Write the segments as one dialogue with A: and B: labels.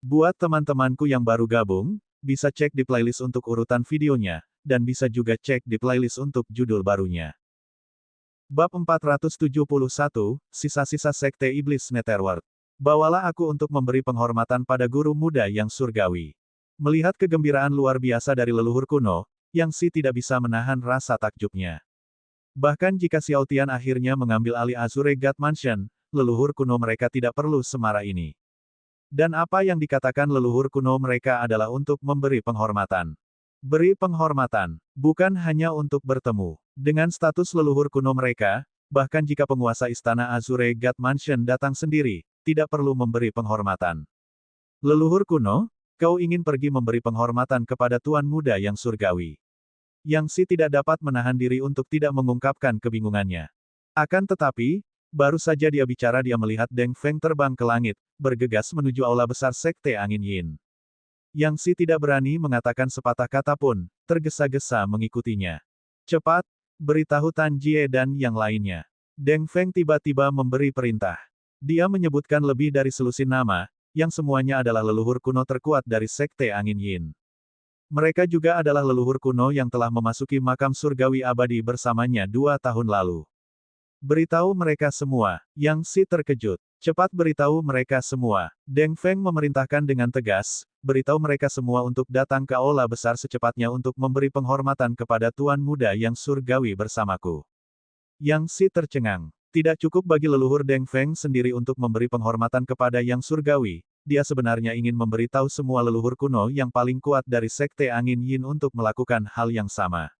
A: Buat teman-temanku yang baru gabung, bisa cek di playlist untuk urutan videonya, dan bisa juga cek di playlist untuk judul barunya. Bab 471, Sisa-sisa Sekte Iblis Netherworld. Bawalah aku untuk memberi penghormatan pada guru muda yang surgawi. Melihat kegembiraan luar biasa dari leluhur kuno, Yang Si tidak bisa menahan rasa takjubnya. Bahkan jika Xiao Tian akhirnya mengambil alih Azure God Mansion, leluhur kuno mereka tidak perlu semarah ini. Dan apa yang dikatakan leluhur kuno mereka adalah untuk memberi penghormatan. Beri penghormatan, bukan hanya untuk bertemu. Dengan status leluhur kuno mereka, bahkan jika penguasa istana Azure God Mansion datang sendiri, tidak perlu memberi penghormatan. Leluhur kuno, kau ingin pergi memberi penghormatan kepada Tuan Muda yang surgawi. Yang Si tidak dapat menahan diri untuk tidak mengungkapkan kebingungannya. Akan tetapi, baru saja dia bicara dia melihat Deng Feng terbang ke langit, bergegas menuju aula besar Sekte Angin Yin. Yang Si tidak berani mengatakan sepatah kata pun, tergesa-gesa mengikutinya. Cepat, beritahu Tan Jie dan yang lainnya. Deng Feng tiba-tiba memberi perintah. Dia menyebutkan lebih dari selusin nama, yang semuanya adalah leluhur kuno terkuat dari Sekte Angin Yin. Mereka juga adalah leluhur kuno yang telah memasuki makam surgawi abadi bersamanya 2 tahun lalu. Beritahu mereka semua, Yang Si terkejut. Cepat beritahu mereka semua. Deng Feng memerintahkan dengan tegas, beritahu mereka semua untuk datang ke aula besar secepatnya untuk memberi penghormatan kepada Tuan Muda yang surgawi bersamaku. Yang Si tercengang. Tidak cukup bagi leluhur Deng Feng sendiri untuk memberi penghormatan kepada yang surgawi, dia sebenarnya ingin memberitahu semua leluhur kuno yang paling kuat dari Sekte Angin Yin untuk melakukan hal yang sama.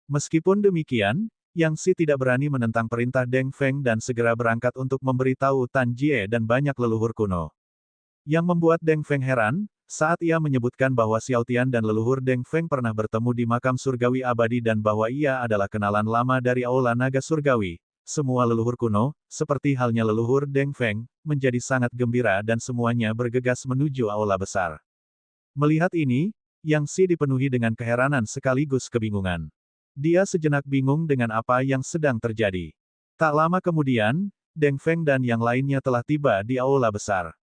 A: Meskipun demikian, Yang Si tidak berani menentang perintah Deng Feng dan segera berangkat untuk memberitahu Tan Jie dan banyak leluhur kuno. Yang membuat Deng Feng heran, saat ia menyebutkan bahwa Xiao Tian dan leluhur Deng Feng pernah bertemu di makam surgawi abadi dan bahwa ia adalah kenalan lama dari Aula Naga Surgawi, semua leluhur kuno, seperti halnya leluhur Deng Feng, menjadi sangat gembira dan semuanya bergegas menuju aula besar. Melihat ini, Yang Si dipenuhi dengan keheranan sekaligus kebingungan. Dia sejenak bingung dengan apa yang sedang terjadi. Tak lama kemudian, Deng Feng dan yang lainnya telah tiba di aula besar.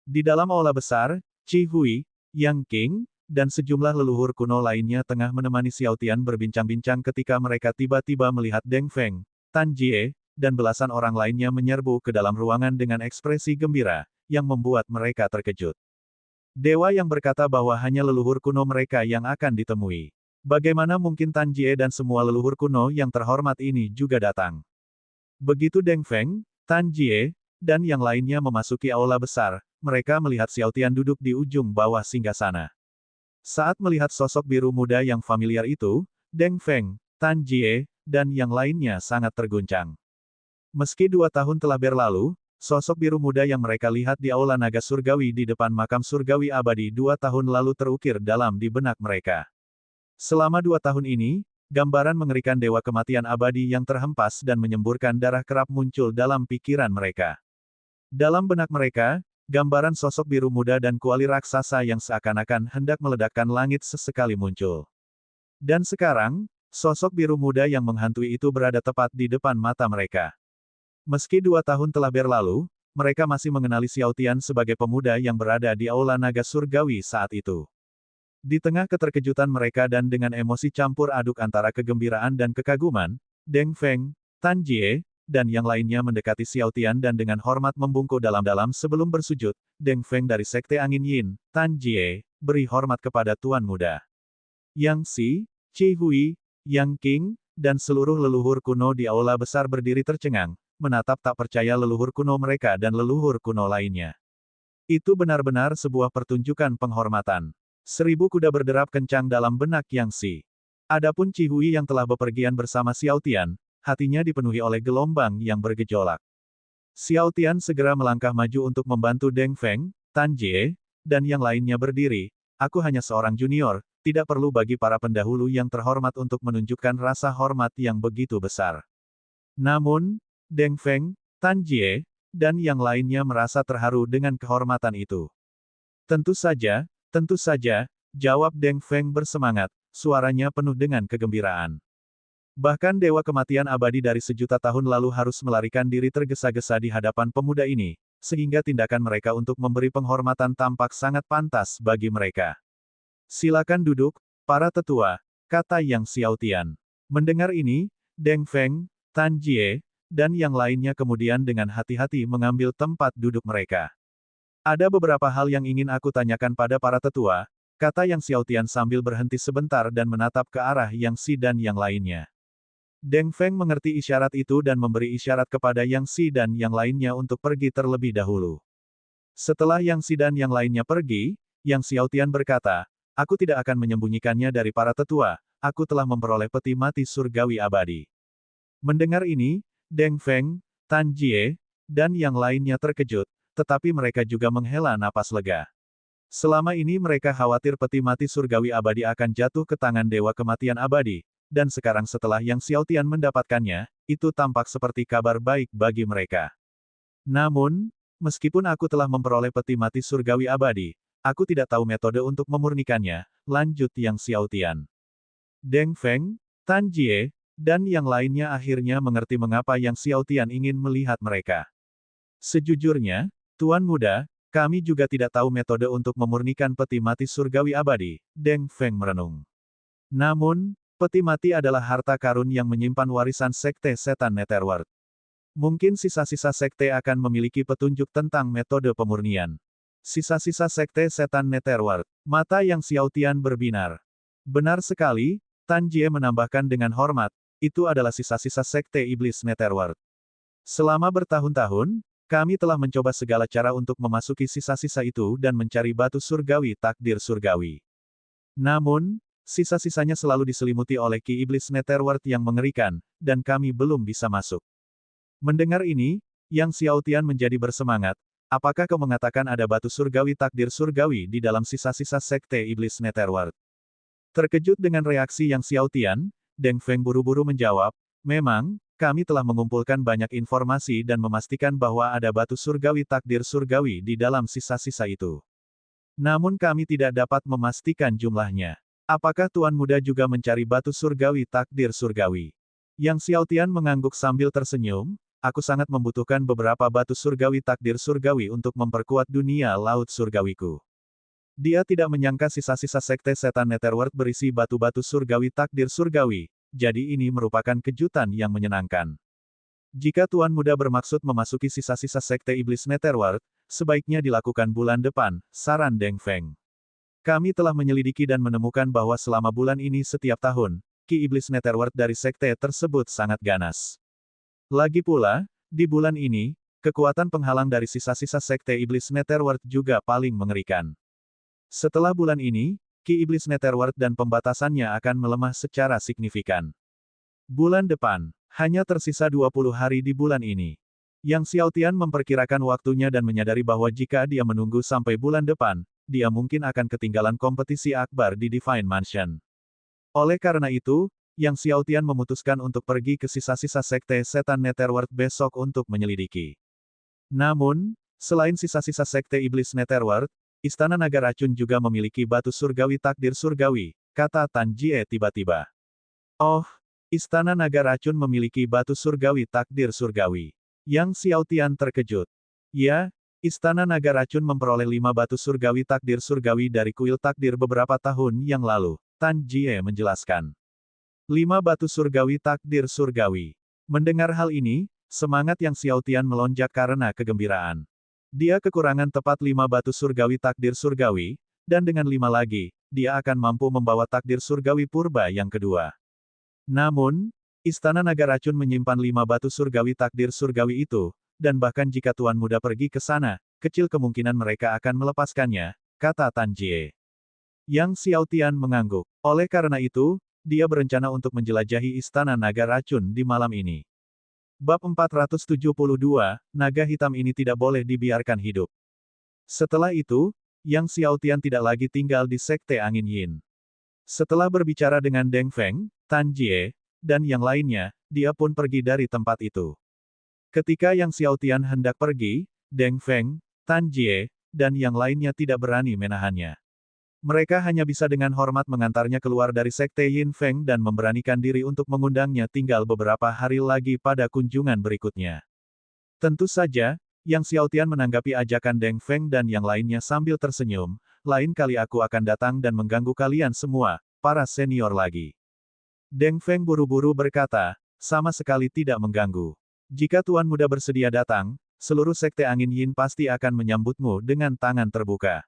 A: Di dalam aula besar, Qi Hui, Yang Qing, dan sejumlah leluhur kuno lainnya tengah menemani Xiao Tian berbincang-bincang ketika mereka tiba-tiba melihat Deng Feng, Tan Jie, dan belasan orang lainnya menyerbu ke dalam ruangan dengan ekspresi gembira, yang membuat mereka terkejut. Dewa yang berkata bahwa hanya leluhur kuno mereka yang akan ditemui. Bagaimana mungkin Tan Jie dan semua leluhur kuno yang terhormat ini juga datang? Begitu Deng Feng, Tan Jie, dan yang lainnya memasuki aula besar, mereka melihat Xiao Tian duduk di ujung bawah singgasana. Saat melihat sosok biru muda yang familiar itu, Deng Feng, Tan Jie, dan yang lainnya sangat terguncang. Meski 2 tahun telah berlalu, sosok biru muda yang mereka lihat di aula naga surgawi di depan makam surgawi abadi 2 tahun lalu terukir dalam di benak mereka. Selama 2 tahun ini, gambaran mengerikan dewa kematian abadi yang terhempas dan menyemburkan darah kerap muncul dalam pikiran mereka. Dalam benak mereka, gambaran sosok biru muda dan kuali raksasa yang seakan-akan hendak meledakkan langit sesekali muncul. Dan sekarang, sosok biru muda yang menghantui itu berada tepat di depan mata mereka. Meski 2 tahun telah berlalu, mereka masih mengenali Xiao Tian sebagai pemuda yang berada di aula naga surgawi saat itu. Di tengah keterkejutan mereka dan dengan emosi campur aduk antara kegembiraan dan kekaguman, Deng Feng, Tan Jie, dan yang lainnya mendekati Xiao Tian dan dengan hormat membungkuk dalam-dalam sebelum bersujud. Deng Feng dari Sekte Angin Yin, Tan Jie, beri hormat kepada Tuan Muda. Yang Si, Qi Hui, Yang Qing, dan seluruh leluhur kuno di aula besar berdiri tercengang, menatap tak percaya leluhur kuno mereka dan leluhur kuno lainnya. Itu benar-benar sebuah pertunjukan penghormatan. 1000 kuda berderap kencang dalam benak Yang Si. Adapun Qi Hui yang telah bepergian bersama Xiao Tian, hatinya dipenuhi oleh gelombang yang bergejolak. Xiao Tian segera melangkah maju untuk membantu Deng Feng, Tan Jie, dan yang lainnya berdiri. Aku hanya seorang junior, tidak perlu bagi para pendahulu yang terhormat untuk menunjukkan rasa hormat yang begitu besar. Namun, Deng Feng, Tan Jie, dan yang lainnya merasa terharu dengan kehormatan itu. Tentu saja, jawab Deng Feng bersemangat, suaranya penuh dengan kegembiraan. Bahkan Dewa Kematian Abadi dari sejuta tahun lalu harus melarikan diri tergesa-gesa di hadapan pemuda ini, sehingga tindakan mereka untuk memberi penghormatan tampak sangat pantas bagi mereka. Silakan duduk, para tetua, kata Yang Xiaotian. Mendengar ini, Deng Feng, Tan Jie, dan yang lainnya kemudian dengan hati-hati mengambil tempat duduk mereka. Ada beberapa hal yang ingin aku tanyakan pada para tetua, kata Yang Xiaotian sambil berhenti sebentar dan menatap ke arah Yang Si dan yang lainnya. Deng Feng mengerti isyarat itu dan memberi isyarat kepada Yang Si dan yang lainnya untuk pergi terlebih dahulu. Setelah Yang Si dan yang lainnya pergi, Yang Xiaotian berkata, aku tidak akan menyembunyikannya dari para tetua, aku telah memperoleh peti mati surgawi abadi. Mendengar ini, Deng Feng, Tan Jie, dan yang lainnya terkejut, tetapi mereka juga menghela napas lega. Selama ini mereka khawatir peti mati surgawi abadi akan jatuh ke tangan Dewa Kematian Abadi, dan sekarang setelah Yang Xiaotian mendapatkannya, itu tampak seperti kabar baik bagi mereka. Namun, meskipun aku telah memperoleh peti mati surgawi abadi, aku tidak tahu metode untuk memurnikannya, lanjut Yang Xiaotian. Deng Feng, Tan Jie, dan yang lainnya akhirnya mengerti mengapa Yang Xiaotian ingin melihat mereka. Sejujurnya, Tuan Muda, kami juga tidak tahu metode untuk memurnikan peti mati surgawi abadi, Deng Feng merenung. Namun, peti mati adalah harta karun yang menyimpan warisan Sekte Setan Netherworld. Mungkin sisa-sisa sekte akan memiliki petunjuk tentang metode pemurnian. Sisa-sisa Sekte Setan Netherworld. Mata Yang Xiaotian berbinar. Benar sekali, Tan Jie menambahkan dengan hormat, itu adalah sisa-sisa Sekte Iblis Netherworld. Selama bertahun-tahun, kami telah mencoba segala cara untuk memasuki sisa-sisa itu dan mencari batu surgawi takdir surgawi. Namun, sisa-sisanya selalu diselimuti oleh Ki Iblis Netherworld yang mengerikan, dan kami belum bisa masuk. Mendengar ini, Yang Xiaotian menjadi bersemangat, apakah kau mengatakan ada batu surgawi takdir surgawi di dalam sisa-sisa Sekte Iblis Netherworld? Terkejut dengan reaksi Yang Xiaotian, Deng Feng buru-buru menjawab, memang, kami telah mengumpulkan banyak informasi dan memastikan bahwa ada batu surgawi takdir surgawi di dalam sisa-sisa itu. Namun kami tidak dapat memastikan jumlahnya. Apakah Tuan Muda juga mencari batu surgawi takdir surgawi? Yang Xiaotian mengangguk sambil tersenyum, aku sangat membutuhkan beberapa batu surgawi takdir surgawi untuk memperkuat dunia laut surgawiku. Dia tidak menyangka sisa-sisa Sekte Setan Netherworld berisi batu-batu surgawi takdir surgawi, jadi ini merupakan kejutan yang menyenangkan. Jika Tuan Muda bermaksud memasuki sisa-sisa Sekte Iblis Netherworld, sebaiknya dilakukan bulan depan, saran Deng Feng. Kami telah menyelidiki dan menemukan bahwa selama bulan ini setiap tahun, Ki Iblis Netherworld dari Sekte tersebut sangat ganas. Lagi pula, di bulan ini, kekuatan penghalang dari sisa-sisa Sekte Iblis Netherworld juga paling mengerikan. Setelah bulan ini, Ki Iblis Netherworld dan pembatasannya akan melemah secara signifikan. Bulan depan, hanya tersisa 20 hari di bulan ini. Yang Xiaotian memperkirakan waktunya dan menyadari bahwa jika dia menunggu sampai bulan depan, dia mungkin akan ketinggalan kompetisi akbar di Divine Mansion. Oleh karena itu, Yang Xiaotian memutuskan untuk pergi ke sisa-sisa Sekte Setan Netherworld besok untuk menyelidiki. Namun, selain sisa-sisa Sekte Iblis Netherworld, Istana Naga Racun juga memiliki batu surgawi takdir surgawi, kata Tan Jie tiba-tiba. Oh, Istana Naga Racun memiliki batu surgawi takdir surgawi. Yang Xiaotian terkejut. Ya, Istana Naga Racun memperoleh 5 batu surgawi takdir surgawi dari kuil takdir beberapa tahun yang lalu, Tan Jie menjelaskan. 5 batu surgawi takdir surgawi. Mendengar hal ini, semangat Yang Xiaotian melonjak karena kegembiraan. Dia kekurangan tepat 5 batu surgawi takdir surgawi, dan dengan 5 lagi, dia akan mampu membawa takdir surgawi purba yang kedua. Namun, Istana Naga Racun menyimpan 5 batu surgawi takdir surgawi itu, dan bahkan jika Tuan Muda pergi ke sana, kecil kemungkinan mereka akan melepaskannya, kata Tan Jie. Yang Xiaotian mengangguk. Oleh karena itu, dia berencana untuk menjelajahi Istana Naga Racun di malam ini. Bab 472, Naga Hitam ini tidak boleh dibiarkan hidup. Setelah itu, Yang Xiaotian tidak lagi tinggal di Sekte Angin Yin. Setelah berbicara dengan Deng Feng, Tan Jie, dan yang lainnya, dia pun pergi dari tempat itu. Ketika Yang Xiaotian hendak pergi, Deng Feng, Tan Jie, dan yang lainnya tidak berani menahannya. Mereka hanya bisa dengan hormat mengantarnya keluar dari Sekte Yin Feng dan memberanikan diri untuk mengundangnya tinggal beberapa hari lagi pada kunjungan berikutnya. Tentu saja, Yang Xiaotian menanggapi ajakan Deng Feng dan yang lainnya sambil tersenyum, lain kali aku akan datang dan mengganggu kalian semua, para senior lagi. Deng Feng buru-buru berkata, sama sekali tidak mengganggu. Jika Tuan Muda bersedia datang, seluruh Sekte Angin Yin pasti akan menyambutmu dengan tangan terbuka.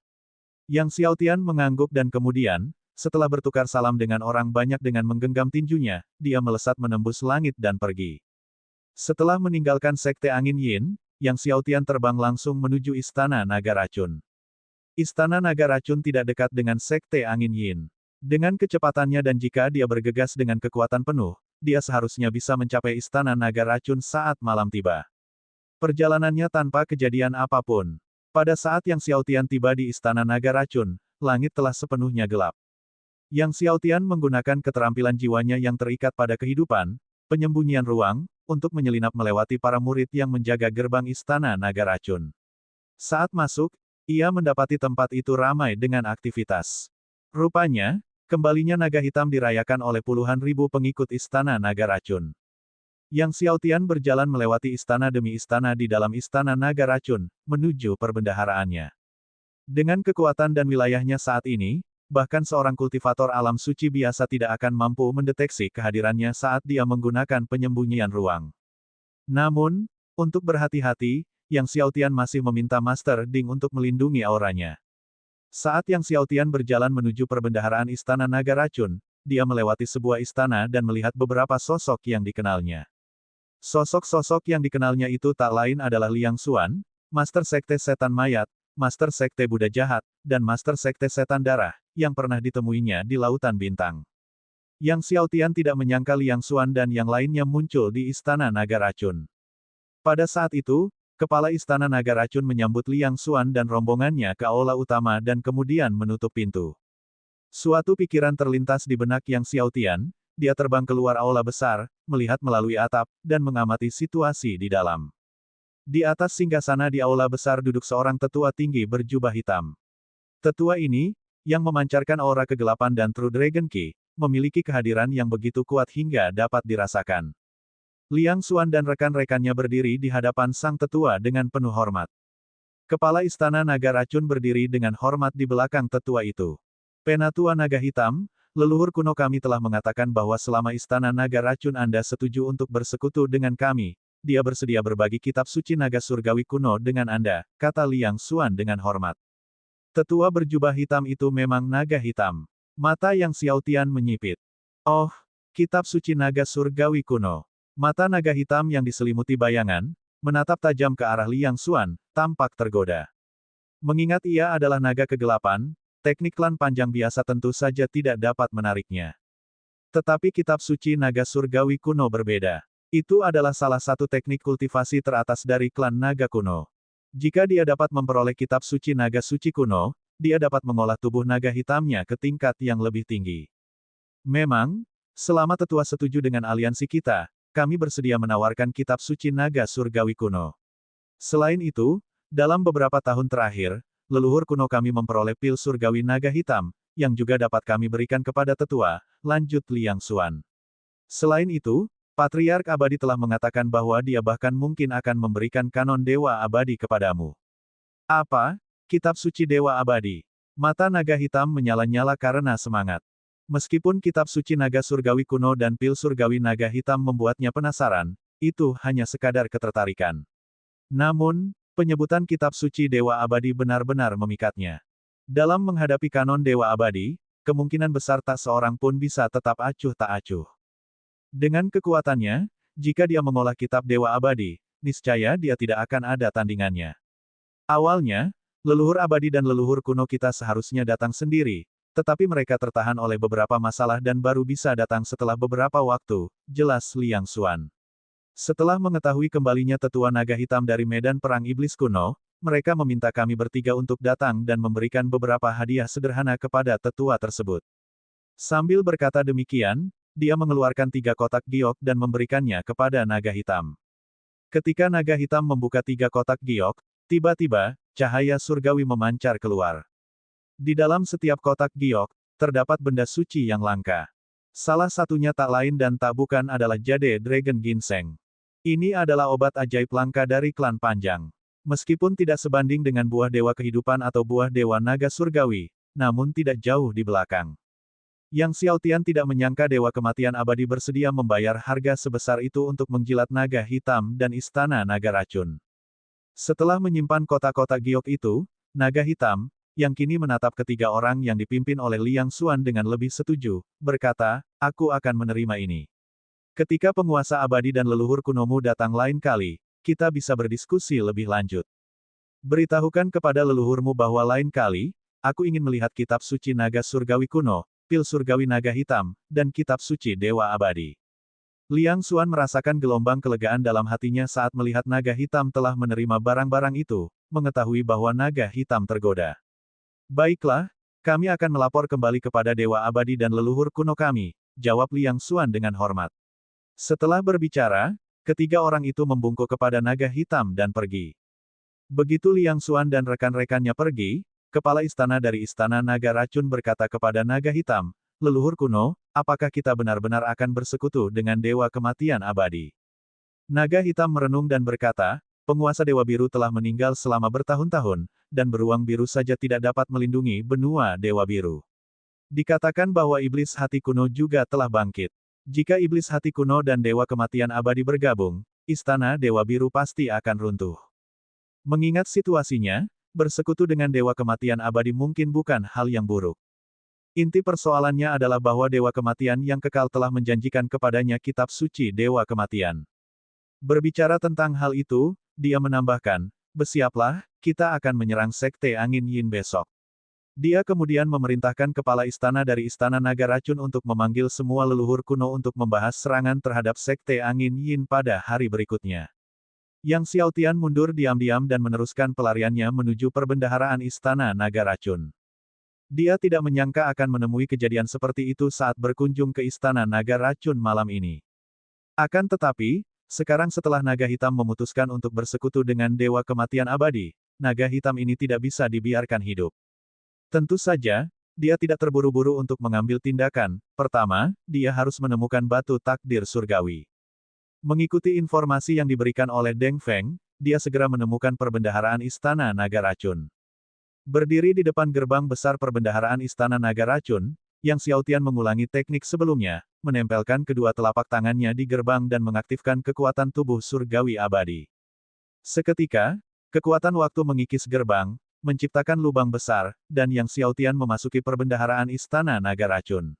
A: Yang Xiaotian mengangguk dan kemudian, setelah bertukar salam dengan orang banyak dengan menggenggam tinjunya, dia melesat menembus langit dan pergi. Setelah meninggalkan Sekte Angin Yin, Yang Xiaotian terbang langsung menuju Istana Naga Racun. Istana Naga Racun tidak dekat dengan Sekte Angin Yin. Dengan kecepatannya dan jika dia bergegas dengan kekuatan penuh, dia seharusnya bisa mencapai Istana Naga Racun saat malam tiba. Perjalanannya tanpa kejadian apapun. Pada saat Yang Xiaotian tiba di Istana Naga Racun, langit telah sepenuhnya gelap. Yang Xiaotian menggunakan keterampilan jiwanya yang terikat pada kehidupan, penyembunyian ruang, untuk menyelinap melewati para murid yang menjaga gerbang Istana Naga Racun. Saat masuk, ia mendapati tempat itu ramai dengan aktivitas. Rupanya, kembalinya naga hitam dirayakan oleh puluhan ribu pengikut Istana Naga Racun. Yang Xiaotian berjalan melewati istana demi istana di dalam Istana Naga Racun, menuju perbendaharaannya. Dengan kekuatan dan wilayahnya saat ini, bahkan seorang kultivator alam suci biasa tidak akan mampu mendeteksi kehadirannya saat dia menggunakan penyembunyian ruang. Namun, untuk berhati-hati, Yang Xiaotian masih meminta Master Ding untuk melindungi auranya. Saat Yang Xiaotian berjalan menuju perbendaharaan Istana Naga Racun, dia melewati sebuah istana dan melihat beberapa sosok yang dikenalnya. Sosok-sosok yang dikenalnya itu tak lain adalah Liang Xuan, Master Sekte Setan Mayat, Master Sekte Buddha Jahat, dan Master Sekte Setan Darah, yang pernah ditemuinya di Lautan Bintang. Yang Xiaotian tidak menyangka Liang Xuan dan yang lainnya muncul di Istana Naga Racun. Pada saat itu, Kepala Istana Naga Racun menyambut Liang Xuan dan rombongannya ke aula utama dan kemudian menutup pintu. Suatu pikiran terlintas di benak Yang Xiaotian, dia terbang keluar aula besar, melihat melalui atap, dan mengamati situasi di dalam. Di atas singgasana di aula besar duduk seorang tetua tinggi berjubah hitam. Tetua ini, yang memancarkan aura kegelapan dan True Dragon Ki, memiliki kehadiran yang begitu kuat hingga dapat dirasakan. Liang Xuan dan rekan-rekannya berdiri di hadapan sang tetua dengan penuh hormat. Kepala Istana Naga Racun berdiri dengan hormat di belakang tetua itu. Penatua Naga Hitam, leluhur kuno kami telah mengatakan bahwa selama Istana Naga Racun Anda setuju untuk bersekutu dengan kami, dia bersedia berbagi kitab suci naga surgawi kuno dengan Anda, kata Liang Xuan dengan hormat. Tetua berjubah hitam itu memang naga hitam. Mata Yang Xiaotian menyipit. Oh, kitab suci naga surgawi kuno. Mata naga hitam yang diselimuti bayangan, menatap tajam ke arah Liang Xuan, tampak tergoda. Mengingat ia adalah naga kegelapan, teknik klan panjang biasa tentu saja tidak dapat menariknya. Tetapi kitab suci naga surgawi kuno berbeda. Itu adalah salah satu teknik kultivasi teratas dari klan naga kuno. Jika dia dapat memperoleh kitab suci naga suci kuno, dia dapat mengolah tubuh naga hitamnya ke tingkat yang lebih tinggi. Memang, selama tetua setuju dengan aliansi kita, kami bersedia menawarkan kitab suci naga surgawi kuno. Selain itu, dalam beberapa tahun terakhir, leluhur kuno kami memperoleh pil surgawi naga hitam, yang juga dapat kami berikan kepada tetua, lanjut Liang Xuan. Selain itu, Patriark Abadi telah mengatakan bahwa dia bahkan mungkin akan memberikan kanon Dewa Abadi kepadamu. Apa? Kitab suci Dewa Abadi. Mata naga hitam menyala-nyala karena semangat. Meskipun kitab suci naga surgawi kuno dan pil surgawi naga hitam membuatnya penasaran, itu hanya sekadar ketertarikan. Namun, penyebutan kitab suci Dewa Abadi benar-benar memikatnya. Dalam menghadapi kanon Dewa Abadi, kemungkinan besar tak seorang pun bisa tetap acuh tak acuh. Dengan kekuatannya, jika dia mengolah kitab Dewa Abadi, niscaya dia tidak akan ada tandingannya. Awalnya, leluhur abadi dan leluhur kuno kita seharusnya datang sendiri, tetapi mereka tertahan oleh beberapa masalah dan baru bisa datang setelah beberapa waktu, jelas Liang Xuan. Setelah mengetahui kembalinya tetua naga hitam dari medan perang iblis kuno, mereka meminta kami bertiga untuk datang dan memberikan beberapa hadiah sederhana kepada tetua tersebut. Sambil berkata demikian, dia mengeluarkan 3 kotak giok dan memberikannya kepada naga hitam. Ketika naga hitam membuka 3 kotak giok, tiba-tiba, cahaya surgawi memancar keluar. Di dalam setiap kotak giok, terdapat benda suci yang langka. Salah satunya tak lain dan tak bukan adalah Jade Dragon Ginseng. Ini adalah obat ajaib langka dari klan panjang. Meskipun tidak sebanding dengan buah dewa kehidupan atau buah dewa naga surgawi, namun tidak jauh di belakang. Yang Xiaotian tidak menyangka dewa kematian abadi bersedia membayar harga sebesar itu untuk menjilat naga hitam dan istana naga racun. Setelah menyimpan kotak-kotak giok itu, naga hitam, yang kini menatap ketiga orang yang dipimpin oleh Liang Xuan dengan lebih setuju, berkata, aku akan menerima ini. Ketika penguasa abadi dan leluhur kunomu datang lain kali, kita bisa berdiskusi lebih lanjut. Beritahukan kepada leluhurmu bahwa lain kali, aku ingin melihat kitab suci naga surgawi kuno, pil surgawi naga hitam, dan kitab suci dewa abadi. Liang Xuan merasakan gelombang kelegaan dalam hatinya saat melihat naga hitam telah menerima barang-barang itu, mengetahui bahwa naga hitam tergoda. Baiklah, kami akan melapor kembali kepada dewa abadi dan leluhur kuno kami, jawab Liang Xuan dengan hormat. Setelah berbicara, ketiga orang itu membungkuk kepada naga hitam dan pergi. Begitu Liang Xuan dan rekan-rekannya pergi, kepala istana dari istana naga racun berkata kepada naga hitam, leluhur kuno, apakah kita benar-benar akan bersekutu dengan dewa kematian abadi? Naga hitam merenung dan berkata, penguasa dewa biru telah meninggal selama bertahun-tahun, dan beruang biru saja tidak dapat melindungi benua dewa biru. Dikatakan bahwa iblis hati kuno juga telah bangkit. Jika iblis hati kuno dan dewa kematian abadi bergabung, istana dewa biru pasti akan runtuh. Mengingat situasinya, bersekutu dengan dewa kematian abadi mungkin bukan hal yang buruk. Inti persoalannya adalah bahwa dewa kematian yang kekal telah menjanjikan kepadanya kitab suci dewa kematian. Berbicara tentang hal itu, dia menambahkan, bersiaplah, kita akan menyerang Sekte Angin Yin besok. Dia kemudian memerintahkan kepala istana dari Istana Naga Racun untuk memanggil semua leluhur kuno untuk membahas serangan terhadap Sekte Angin Yin pada hari berikutnya. Yang Xiaotian mundur diam-diam dan meneruskan pelariannya menuju perbendaharaan Istana Naga Racun. Dia tidak menyangka akan menemui kejadian seperti itu saat berkunjung ke Istana Naga Racun malam ini. Akan tetapi, sekarang setelah Naga Hitam memutuskan untuk bersekutu dengan Dewa Kematian Abadi, Naga Hitam ini tidak bisa dibiarkan hidup. Tentu saja, dia tidak terburu-buru untuk mengambil tindakan. Pertama, dia harus menemukan batu takdir surgawi. Mengikuti informasi yang diberikan oleh Deng Feng, dia segera menemukan perbendaharaan Istana Naga Racun. Berdiri di depan gerbang besar perbendaharaan Istana Naga Racun, Yang Xiaotian mengulangi teknik sebelumnya, menempelkan kedua telapak tangannya di gerbang dan mengaktifkan kekuatan tubuh surgawi abadi. Seketika, kekuatan waktu mengikis gerbang, menciptakan lubang besar, dan Yang Xiaotian memasuki perbendaharaan Istana Naga Racun.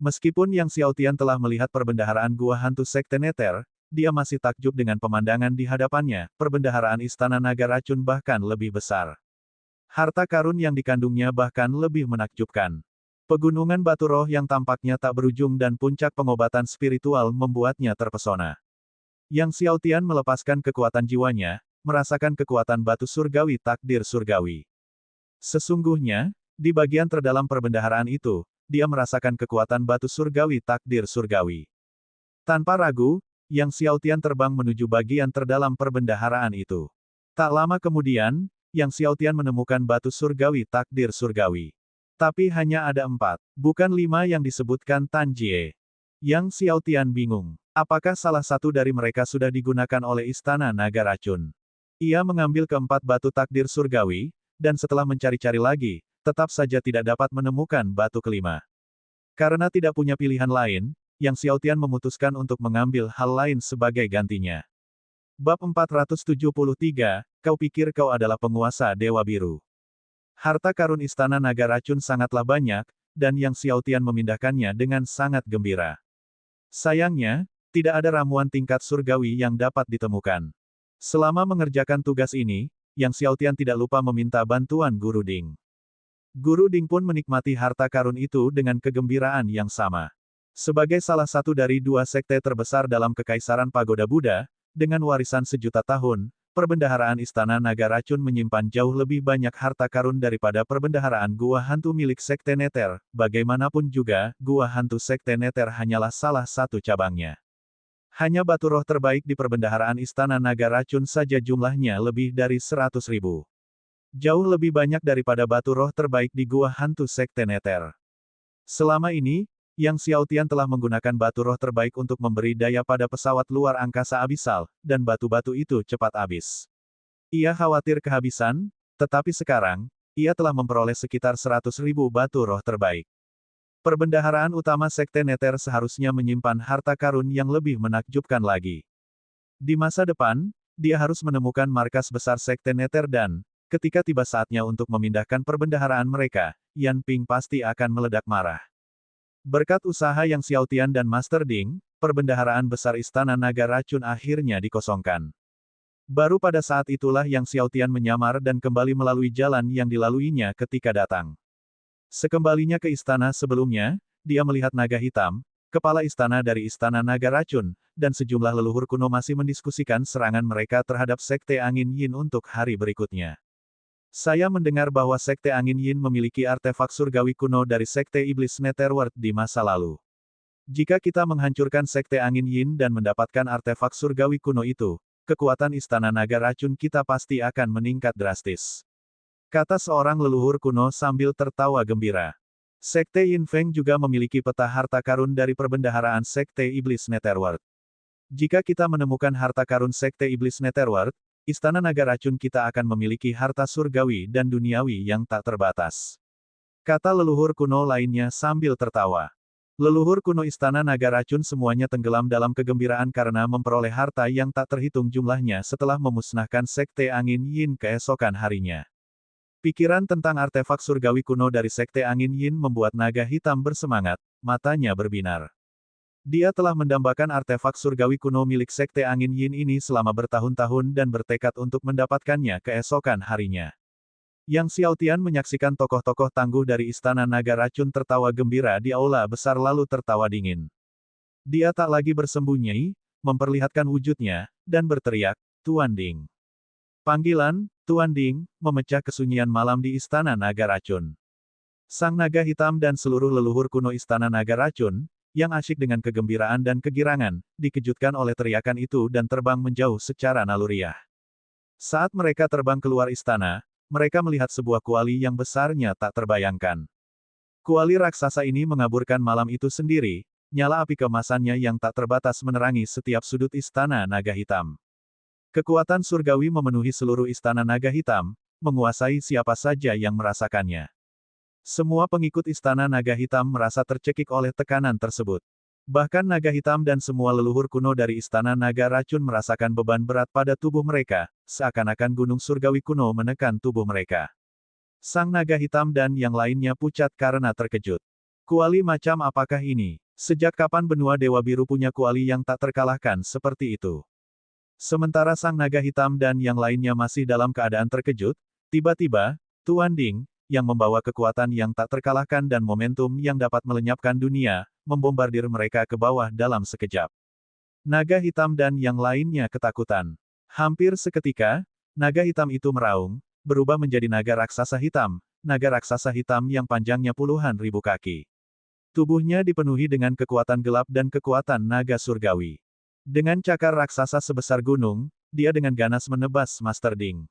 A: Meskipun Yang Xiaotian telah melihat perbendaharaan gua hantu Sekte Nether, dia masih takjub dengan pemandangan di hadapannya, perbendaharaan Istana Naga Racun bahkan lebih besar. Harta karun yang dikandungnya bahkan lebih menakjubkan. Pegunungan batu roh yang tampaknya tak berujung dan puncak pengobatan spiritual membuatnya terpesona. Yang Xiaotian melepaskan kekuatan jiwanya, merasakan kekuatan batu surgawi takdir surgawi. Sesungguhnya, di bagian terdalam perbendaharaan itu, dia merasakan kekuatan batu surgawi takdir surgawi. Tanpa ragu, Yang Xiaotian terbang menuju bagian terdalam perbendaharaan itu. Tak lama kemudian, Yang Xiaotian menemukan batu surgawi takdir surgawi. Tapi hanya ada 4, bukan 5 yang disebutkan Tan Jie. Yang Xiaotian bingung. Apakah salah satu dari mereka sudah digunakan oleh Istana Naga Racun? Ia mengambil keempat batu takdir surgawi, dan setelah mencari-cari lagi, tetap saja tidak dapat menemukan batu kelima. Karena tidak punya pilihan lain, Yang Xiaotian memutuskan untuk mengambil hal lain sebagai gantinya. Bab 473, kau pikir kau adalah penguasa Dewa Biru. Harta karun Istana Naga Racun sangatlah banyak, dan Yang Xiaotian memindahkannya dengan sangat gembira. Sayangnya, tidak ada ramuan tingkat surgawi yang dapat ditemukan. Selama mengerjakan tugas ini, Yang Xiaotian tidak lupa meminta bantuan Guru Ding. Guru Ding pun menikmati harta karun itu dengan kegembiraan yang sama. Sebagai salah satu dari 2 sekte terbesar dalam Kekaisaran Pagoda Buddha, dengan warisan sejuta tahun, perbendaharaan Istana Naga Racun menyimpan jauh lebih banyak harta karun daripada perbendaharaan Gua Hantu milik Sekte Nether. Bagaimanapun juga, Gua Hantu Sekte Nether hanyalah salah satu cabangnya. Hanya batu roh terbaik di perbendaharaan Istana Naga Racun saja jumlahnya lebih dari 100.000. Jauh lebih banyak daripada batu roh terbaik di Gua Hantu Sekte Nether. Selama ini, Yang Xiaotian telah menggunakan batu roh terbaik untuk memberi daya pada pesawat luar angkasa abisal, dan batu-batu itu cepat habis. Ia khawatir kehabisan, tetapi sekarang, ia telah memperoleh sekitar 100.000 batu roh terbaik. Perbendaharaan utama Sekte Nether seharusnya menyimpan harta karun yang lebih menakjubkan lagi. Di masa depan, dia harus menemukan markas besar Sekte Nether dan, ketika tiba saatnya untuk memindahkan perbendaharaan mereka, Yan Ping pasti akan meledak marah. Berkat usaha yang Xiao Tian dan Master Ding, perbendaharaan besar Istana Naga Racun akhirnya dikosongkan. Baru pada saat itulah yang Xiao Tian menyamar dan kembali melalui jalan yang dilaluinya ketika datang. Sekembalinya ke istana sebelumnya, dia melihat naga hitam, kepala istana dari Istana Naga Racun, dan sejumlah leluhur kuno masih mendiskusikan serangan mereka terhadap Sekte Angin Yin untuk hari berikutnya. Saya mendengar bahwa Sekte Angin Yin memiliki artefak surgawi kuno dari Sekte Iblis Netherworld di masa lalu. Jika kita menghancurkan Sekte Angin Yin dan mendapatkan artefak surgawi kuno itu, kekuatan Istana Naga Racun kita pasti akan meningkat drastis. Kata seorang leluhur kuno sambil tertawa gembira. Sekte Yin Feng juga memiliki peta harta karun dari perbendaharaan Sekte Iblis Netherworld. Jika kita menemukan harta karun Sekte Iblis Netherworld, Istana Naga Racun kita akan memiliki harta surgawi dan duniawi yang tak terbatas. Kata leluhur kuno lainnya sambil tertawa. Leluhur kuno Istana Naga Racun semuanya tenggelam dalam kegembiraan karena memperoleh harta yang tak terhitung jumlahnya setelah memusnahkan Sekte Angin Yin keesokan harinya. Pikiran tentang artefak surgawi kuno dari Sekte Angin Yin membuat naga hitam bersemangat, matanya berbinar. Dia telah mendambakan artefak surgawi kuno milik Sekte Angin Yin ini selama bertahun-tahun dan bertekad untuk mendapatkannya keesokan harinya. Yang Xiao Tian menyaksikan tokoh-tokoh tangguh dari Istana Naga Racun tertawa gembira di aula besar lalu tertawa dingin. Dia tak lagi bersembunyi, memperlihatkan wujudnya, dan berteriak, "Tuan Ding." Panggilan, Tuan Ding, memecah kesunyian malam di Istana Naga Racun. Sang naga hitam dan seluruh leluhur kuno Istana Naga Racun, yang asyik dengan kegembiraan dan kegirangan, dikejutkan oleh teriakan itu dan terbang menjauh secara naluriah. Saat mereka terbang keluar istana, mereka melihat sebuah kuali yang besarnya tak terbayangkan. Kuali raksasa ini mengaburkan malam itu sendiri, nyala api keemasannya yang tak terbatas menerangi setiap sudut Istana Naga Hitam. Kekuatan surgawi memenuhi seluruh Istana Naga Hitam, menguasai siapa saja yang merasakannya. Semua pengikut Istana Naga Hitam merasa tercekik oleh tekanan tersebut. Bahkan Naga Hitam dan semua leluhur kuno dari Istana Naga Racun merasakan beban berat pada tubuh mereka, seakan-akan gunung surgawi kuno menekan tubuh mereka. Sang Naga Hitam dan yang lainnya pucat karena terkejut. Kuali macam apakah ini? Sejak kapan benua Dewa Biru punya kuali yang tak terkalahkan seperti itu? Sementara Sang Naga Hitam dan yang lainnya masih dalam keadaan terkejut, tiba-tiba, Tuan Ding, yang membawa kekuatan yang tak terkalahkan dan momentum yang dapat melenyapkan dunia, membombardir mereka ke bawah dalam sekejap. Naga Hitam dan yang lainnya ketakutan. Hampir seketika, naga hitam itu meraung, berubah menjadi naga raksasa hitam yang panjangnya puluhan ribu kaki. Tubuhnya dipenuhi dengan kekuatan gelap dan kekuatan naga surgawi. Dengan cakar raksasa sebesar gunung, dia dengan ganas menebas Master Ding.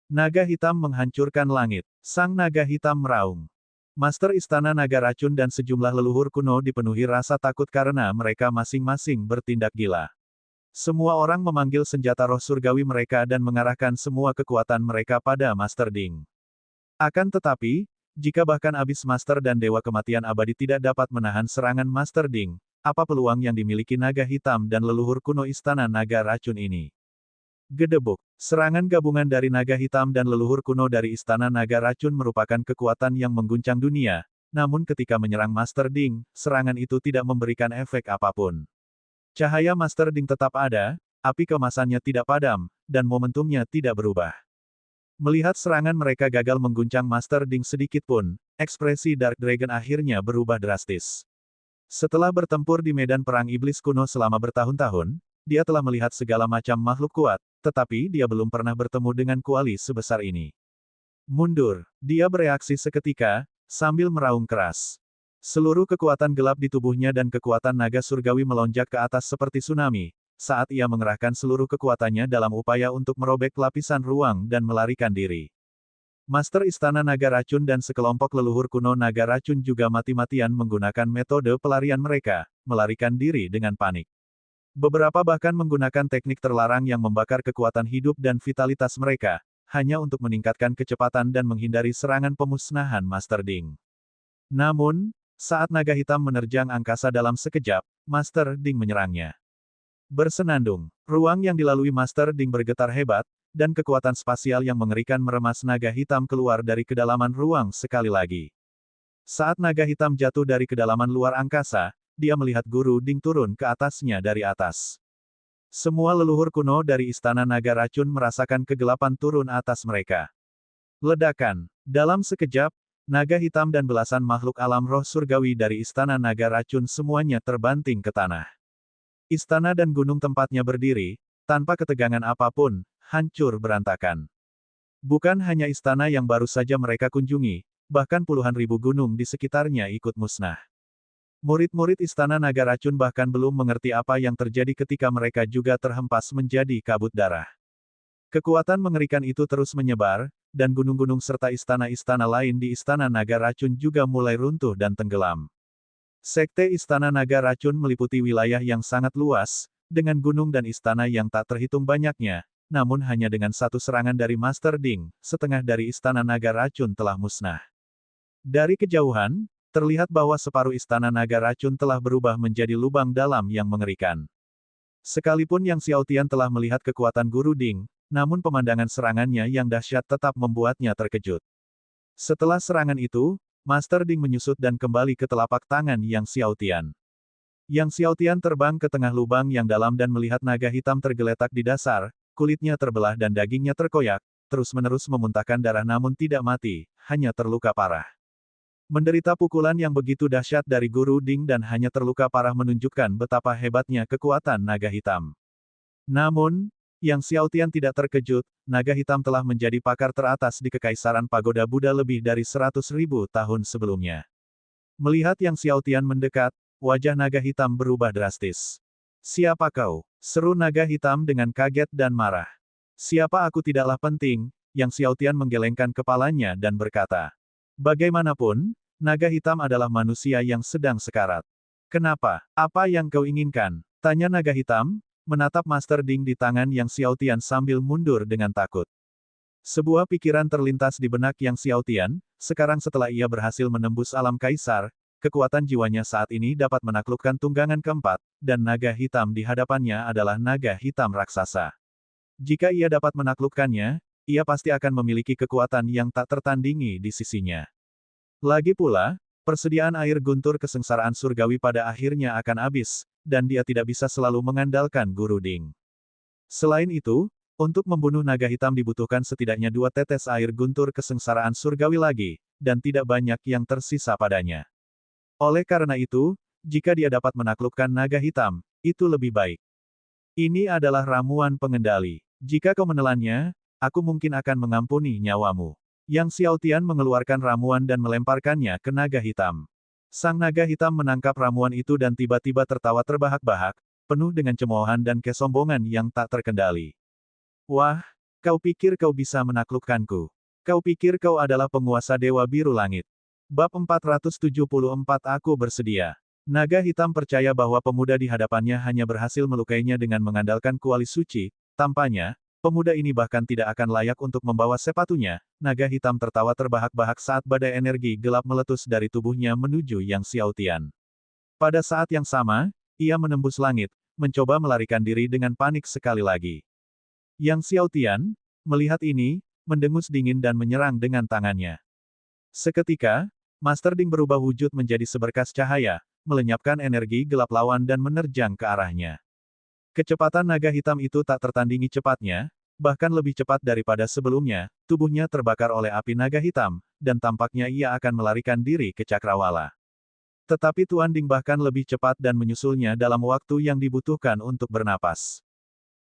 A: Naga hitam menghancurkan langit. Sang naga hitam meraung. Master Istana Naga Racun dan sejumlah leluhur kuno dipenuhi rasa takut karena mereka masing-masing bertindak gila. Semua orang memanggil senjata roh surgawi mereka dan mengarahkan semua kekuatan mereka pada Master Ding. Akan tetapi, jika bahkan abis Master dan Dewa Kematian Abadi tidak dapat menahan serangan Master Ding, apa peluang yang dimiliki naga hitam dan leluhur kuno Istana Naga Racun ini? Gedebuk. Serangan gabungan dari naga hitam dan leluhur kuno dari Istana Naga Racun merupakan kekuatan yang mengguncang dunia, namun ketika menyerang Master Ding, serangan itu tidak memberikan efek apapun. Cahaya Master Ding tetap ada, api kemasannya tidak padam, dan momentumnya tidak berubah. Melihat serangan mereka gagal mengguncang Master Ding sedikit pun, ekspresi Dark Dragon akhirnya berubah drastis. Setelah bertempur di medan perang iblis kuno selama bertahun-tahun, dia telah melihat segala macam makhluk kuat, tetapi dia belum pernah bertemu dengan kuali sebesar ini. Mundur, dia bereaksi seketika, sambil meraung keras. Seluruh kekuatan gelap di tubuhnya dan kekuatan naga surgawi melonjak ke atas seperti tsunami, saat ia mengerahkan seluruh kekuatannya dalam upaya untuk merobek lapisan ruang dan melarikan diri. Master Istana Naga Racun dan sekelompok leluhur kuno Naga Racun juga mati-matian menggunakan metode pelarian mereka, melarikan diri dengan panik. Beberapa bahkan menggunakan teknik terlarang yang membakar kekuatan hidup dan vitalitas mereka, hanya untuk meningkatkan kecepatan dan menghindari serangan pemusnahan Master Ding. Namun, saat naga hitam menerjang angkasa dalam sekejap, Master Ding menyerangnya. Bersenandung, ruang yang dilalui Master Ding bergetar hebat, dan kekuatan spasial yang mengerikan meremas naga hitam keluar dari kedalaman ruang sekali lagi. Saat naga hitam jatuh dari kedalaman luar angkasa, dia melihat Guru Ding turun ke atasnya dari atas. Semua leluhur kuno dari Istana Naga Racun merasakan kegelapan turun atas mereka. Ledakan. Dalam sekejap, naga hitam dan belasan makhluk alam roh surgawi dari Istana Naga Racun semuanya terbanting ke tanah. Istana dan gunung tempatnya berdiri, tanpa ketegangan apapun, hancur berantakan. Bukan hanya istana yang baru saja mereka kunjungi, bahkan puluhan ribu gunung di sekitarnya ikut musnah. Murid-murid Istana Naga Racun bahkan belum mengerti apa yang terjadi ketika mereka juga terhempas menjadi kabut darah. Kekuatan mengerikan itu terus menyebar, dan gunung-gunung serta istana-istana lain di Istana Naga Racun juga mulai runtuh dan tenggelam. Sekte Istana Naga Racun meliputi wilayah yang sangat luas, dengan gunung dan istana yang tak terhitung banyaknya, namun hanya dengan satu serangan dari Master Ding, setengah dari Istana Naga Racun telah musnah. Dari kejauhan, terlihat bahwa separuh Istana Naga Racun telah berubah menjadi lubang dalam yang mengerikan. Sekalipun Yang Xiaotian telah melihat kekuatan Guru Ding, namun pemandangan serangannya yang dahsyat tetap membuatnya terkejut. Setelah serangan itu, Master Ding menyusut dan kembali ke telapak tangan Yang Xiaotian. Yang Xiaotian terbang ke tengah lubang yang dalam dan melihat naga hitam tergeletak di dasar, kulitnya terbelah dan dagingnya terkoyak, terus-menerus memuntahkan darah namun tidak mati, hanya terluka parah. Menderita pukulan yang begitu dahsyat dari Guru Ding dan hanya terluka parah menunjukkan betapa hebatnya kekuatan naga hitam. Namun, Yang Xiaotian tidak terkejut, naga hitam telah menjadi pakar teratas di Kekaisaran Pagoda Buddha lebih dari 100.000 tahun sebelumnya. Melihat Yang Xiaotian mendekat, wajah naga hitam berubah drastis. "Siapa kau?" seru naga hitam dengan kaget dan marah. "Siapa aku tidaklah penting," Yang Xiaotian menggelengkan kepalanya dan berkata. "Bagaimanapun, naga hitam adalah manusia yang sedang sekarat. Kenapa? Apa yang kau inginkan?" tanya naga hitam, menatap Master Ding di tangan Yang Xiaotian sambil mundur dengan takut. Sebuah pikiran terlintas di benak Yang Xiaotian, sekarang setelah ia berhasil menembus alam kaisar, kekuatan jiwanya saat ini dapat menaklukkan tunggangan keempat, dan naga hitam di hadapannya adalah naga hitam raksasa. Jika ia dapat menaklukkannya, ia pasti akan memiliki kekuatan yang tak tertandingi di sisinya. Lagi pula, persediaan air guntur kesengsaraan surgawi pada akhirnya akan habis, dan dia tidak bisa selalu mengandalkan Guru Ding. Selain itu, untuk membunuh naga hitam dibutuhkan setidaknya 2 tetes air guntur kesengsaraan surgawi lagi, dan tidak banyak yang tersisa padanya. Oleh karena itu, jika dia dapat menaklukkan naga hitam, itu lebih baik. Ini adalah ramuan pengendali. Jika kau menelannya, aku mungkin akan mengampuni nyawamu. Yang Xiaotian mengeluarkan ramuan dan melemparkannya ke naga hitam. Sang naga hitam menangkap ramuan itu dan tiba-tiba tertawa terbahak-bahak, penuh dengan cemoohan dan kesombongan yang tak terkendali. "Wah, kau pikir kau bisa menaklukkanku? Kau pikir kau adalah penguasa Dewa Biru Langit?" Bab 474 Aku bersedia. Naga hitam percaya bahwa pemuda di hadapannya hanya berhasil melukainya dengan mengandalkan kuali suci, tampaknya, pemuda ini bahkan tidak akan layak untuk membawa sepatunya. Naga hitam tertawa terbahak-bahak saat badai energi gelap meletus dari tubuhnya menuju Yang Xiaotian. Pada saat yang sama, ia menembus langit, mencoba melarikan diri dengan panik sekali lagi. Yang Xiaotian, melihat ini, mendengus dingin dan menyerang dengan tangannya. Seketika, Master Ding berubah wujud menjadi seberkas cahaya, melenyapkan energi gelap lawan dan menerjang ke arahnya. Kecepatan naga hitam itu tak tertandingi cepatnya, bahkan lebih cepat daripada sebelumnya, tubuhnya terbakar oleh api naga hitam, dan tampaknya ia akan melarikan diri ke Cakrawala. Tetapi Tuan Ding bahkan lebih cepat dan menyusulnya dalam waktu yang dibutuhkan untuk bernapas.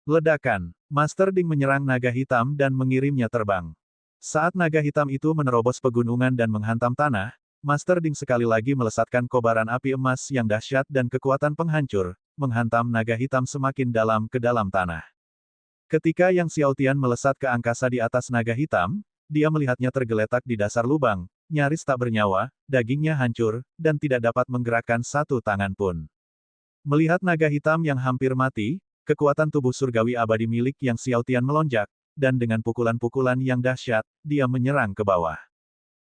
A: Ledakan. Master Ding menyerang naga hitam dan mengirimnya terbang. Saat naga hitam itu menerobos pegunungan dan menghantam tanah, Master Ding sekali lagi melesatkan kobaran api emas yang dahsyat dan kekuatan penghancur, menghantam naga hitam semakin dalam ke dalam tanah. Ketika Yang Xiaotian melesat ke angkasa di atas naga hitam, dia melihatnya tergeletak di dasar lubang, nyaris tak bernyawa, dagingnya hancur, dan tidak dapat menggerakkan satu tangan pun. Melihat naga hitam yang hampir mati, kekuatan tubuh surgawi abadi milik Yang Xiaotian melonjak, dan dengan pukulan-pukulan yang dahsyat, dia menyerang ke bawah.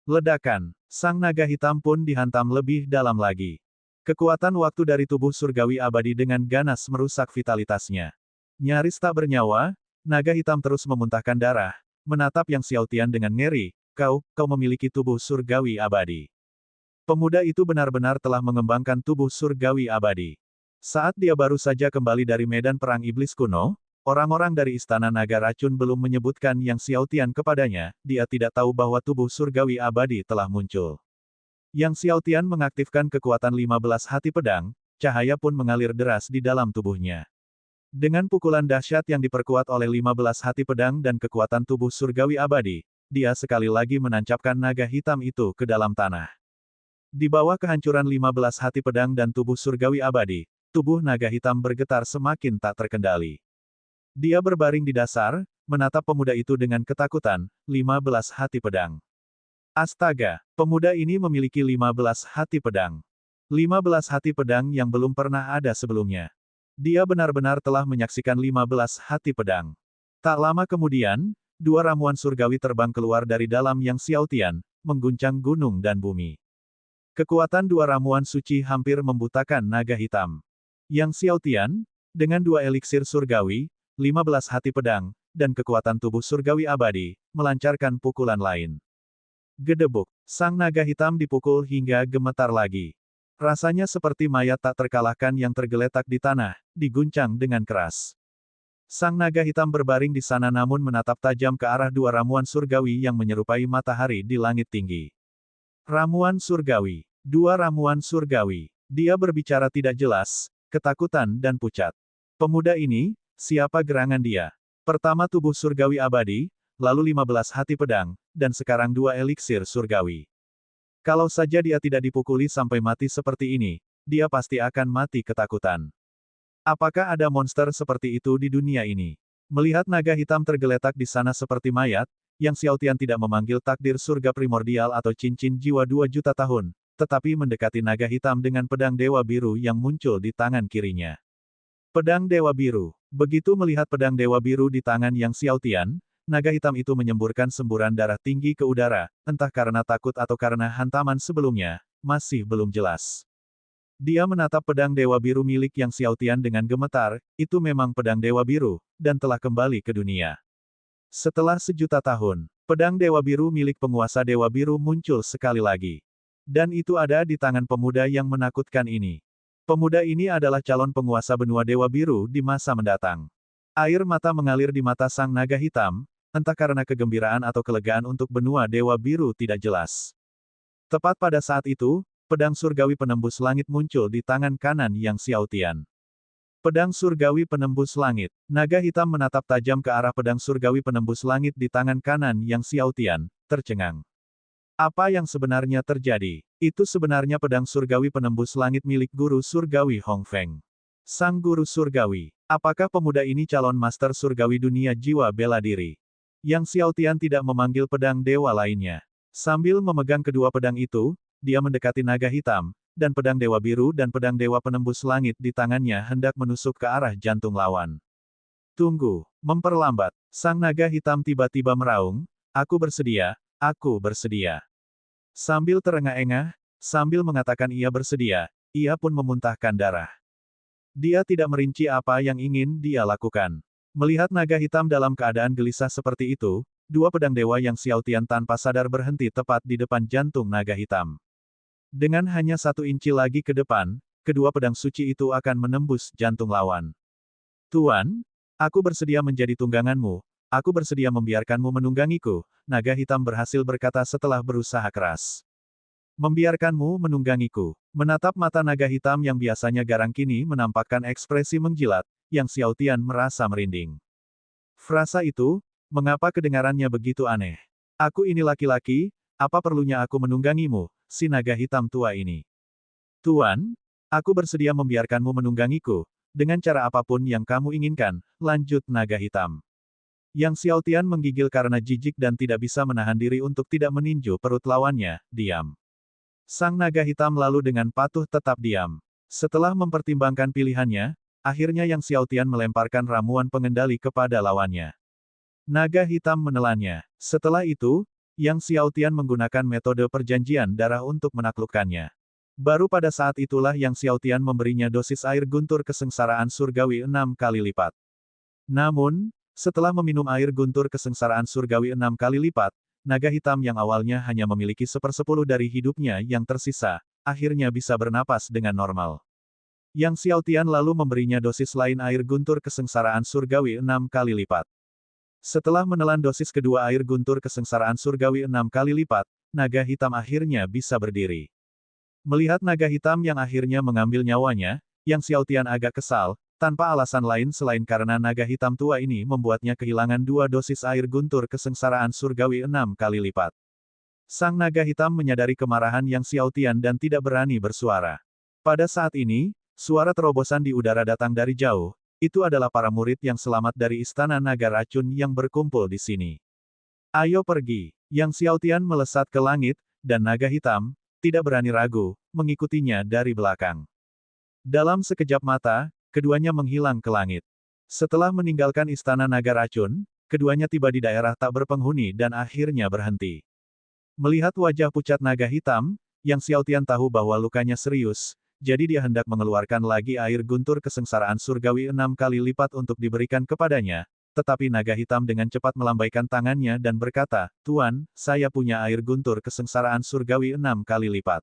A: Ledakan, sang naga hitam pun dihantam lebih dalam lagi. Kekuatan waktu dari tubuh surgawi abadi dengan ganas merusak vitalitasnya. Nyaris tak bernyawa, naga hitam terus memuntahkan darah, menatap Yang Xiaotian dengan ngeri, kau memiliki tubuh surgawi abadi. Pemuda itu benar-benar telah mengembangkan tubuh surgawi abadi. Saat dia baru saja kembali dari medan perang iblis kuno, orang-orang dari Istana Naga Racun belum menyebutkan Yang Xiaotian kepadanya, dia tidak tahu bahwa tubuh surgawi abadi telah muncul. Yang Xiaotian mengaktifkan kekuatan 15 hati pedang, cahaya pun mengalir deras di dalam tubuhnya. Dengan pukulan dahsyat yang diperkuat oleh 15 hati pedang dan kekuatan tubuh surgawi abadi, dia sekali lagi menancapkan naga hitam itu ke dalam tanah. Di bawah kehancuran 15 hati pedang dan tubuh surgawi abadi, tubuh naga hitam bergetar semakin tak terkendali. Dia berbaring di dasar, menatap pemuda itu dengan ketakutan, 15 hati pedang. Astaga, pemuda ini memiliki 15 hati pedang. 15 hati pedang yang belum pernah ada sebelumnya. Dia benar-benar telah menyaksikan 15 hati pedang. Tak lama kemudian, dua ramuan surgawi terbang keluar dari dalam Yang Xiaotian, mengguncang gunung dan bumi. Kekuatan dua ramuan suci hampir membutakan naga hitam. Yang Xiaotian, dengan dua eliksir surgawi, 15 hati pedang, dan kekuatan tubuh surgawi abadi, melancarkan pukulan lain. Gedebuk, sang naga hitam dipukul hingga gemetar lagi. Rasanya seperti mayat tak terkalahkan yang tergeletak di tanah, diguncang dengan keras. Sang naga hitam berbaring di sana namun menatap tajam ke arah dua ramuan surgawi yang menyerupai matahari di langit tinggi. Ramuan surgawi, dua ramuan surgawi. Dia berbicara tidak jelas, ketakutan dan pucat. Pemuda ini, siapa gerangan dia? Pertama tubuh surgawi abadi, lalu 15 hati pedang, dan sekarang dua eliksir surgawi. Kalau saja dia tidak dipukuli sampai mati seperti ini, dia pasti akan mati ketakutan. Apakah ada monster seperti itu di dunia ini? Melihat naga hitam tergeletak di sana seperti mayat, Yang Xiaotian tidak memanggil takdir surga primordial atau cincin jiwa 2 juta tahun, tetapi mendekati naga hitam dengan pedang dewa biru yang muncul di tangan kirinya. Pedang dewa biru. Begitu melihat pedang dewa biru di tangan Yang Xiaotian, naga hitam itu menyemburkan semburan darah tinggi ke udara, entah karena takut atau karena hantaman sebelumnya, masih belum jelas. Dia menatap pedang dewa biru milik Yang Xiaotian dengan gemetar, itu memang pedang dewa biru, dan telah kembali ke dunia. Setelah sejuta tahun, pedang dewa biru milik penguasa dewa biru muncul sekali lagi. Dan itu ada di tangan pemuda yang menakutkan ini. Pemuda ini adalah calon penguasa benua dewa biru di masa mendatang. Air mata mengalir di mata sang naga hitam, entah karena kegembiraan atau kelegaan untuk benua dewa biru tidak jelas. Tepat pada saat itu, pedang surgawi penembus langit muncul di tangan kanan Yang Xiaotian. Pedang surgawi penembus langit. Naga hitam menatap tajam ke arah pedang surgawi penembus langit di tangan kanan Yang Xiaotian, tercengang. Apa yang sebenarnya terjadi? Itu sebenarnya pedang surgawi penembus langit milik guru surgawi Hong Feng. Sang guru surgawi. Apakah pemuda ini calon master surgawi dunia jiwa bela diri? Yang Xiaotian tidak memanggil pedang dewa lainnya. Sambil memegang kedua pedang itu, dia mendekati naga hitam, dan pedang dewa biru dan pedang dewa penembus langit di tangannya hendak menusuk ke arah jantung lawan. Tunggu, memperlambat. Sang naga hitam tiba-tiba meraung, aku bersedia, aku bersedia. Sambil terengah-engah, sambil mengatakan ia bersedia, ia pun memuntahkan darah. Dia tidak merinci apa yang ingin dia lakukan. Melihat naga hitam dalam keadaan gelisah seperti itu, dua pedang dewa Yang Xiaotian tanpa sadar berhenti tepat di depan jantung naga hitam. Dengan hanya 1 inci lagi ke depan, kedua pedang suci itu akan menembus jantung lawan. Tuan, aku bersedia menjadi tungganganmu. Aku bersedia membiarkanmu menunggangiku, naga hitam berhasil berkata setelah berusaha keras. Membiarkanmu menunggangiku. Menatap mata naga hitam yang biasanya garang kini menampakkan ekspresi menjilat, Yang Xiaotian merasa merinding. Frasa itu, mengapa kedengarannya begitu aneh? Aku ini laki-laki, apa perlunya aku menunggangimu, si naga hitam tua ini? Tuan, aku bersedia membiarkanmu menunggangiku, dengan cara apapun yang kamu inginkan, lanjut naga hitam. Yang Xiaotian menggigil karena jijik dan tidak bisa menahan diri untuk tidak meninju perut lawannya, diam. Sang naga hitam lalu dengan patuh tetap diam. Setelah mempertimbangkan pilihannya, akhirnya Yang Xiaotian melemparkan ramuan pengendali kepada lawannya. Naga hitam menelannya. Setelah itu, Yang Xiaotian menggunakan metode perjanjian darah untuk menaklukkannya. Baru pada saat itulah Yang Xiaotian memberinya dosis air guntur kesengsaraan surgawi 6 kali lipat. Namun, setelah meminum air guntur kesengsaraan surgawi 6 kali lipat, naga hitam yang awalnya hanya memiliki 1/10 dari hidupnya yang tersisa, akhirnya bisa bernapas dengan normal. Yang Xiaotian lalu memberinya dosis lain air guntur kesengsaraan surgawi 6 kali lipat. Setelah menelan dosis kedua air guntur kesengsaraan surgawi 6 kali lipat, naga hitam akhirnya bisa berdiri. Melihat naga hitam yang akhirnya mengambil nyawanya, Yang Xiaotian agak kesal, tanpa alasan lain selain karena naga hitam tua ini membuatnya kehilangan 2 dosis air guntur kesengsaraan surgawi 6 kali lipat. Sang naga hitam menyadari kemarahan Yang Xiaotian dan tidak berani bersuara. Pada saat ini, suara terobosan di udara datang dari jauh. Itu adalah para murid yang selamat dari Istana Naga Racun yang berkumpul di sini. Ayo pergi. Yang Xiaotian melesat ke langit, dan naga hitam, tidak berani ragu, mengikutinya dari belakang. Dalam sekejap mata, keduanya menghilang ke langit. Setelah meninggalkan Istana Naga Racun, keduanya tiba di daerah tak berpenghuni dan akhirnya berhenti. Melihat wajah pucat naga hitam, Yang Xiaotian tahu bahwa lukanya serius, jadi dia hendak mengeluarkan lagi air guntur kesengsaraan surgawi 6 kali lipat untuk diberikan kepadanya, tetapi naga hitam dengan cepat melambaikan tangannya dan berkata, "Tuan, saya punya air guntur kesengsaraan surgawi 6 kali lipat."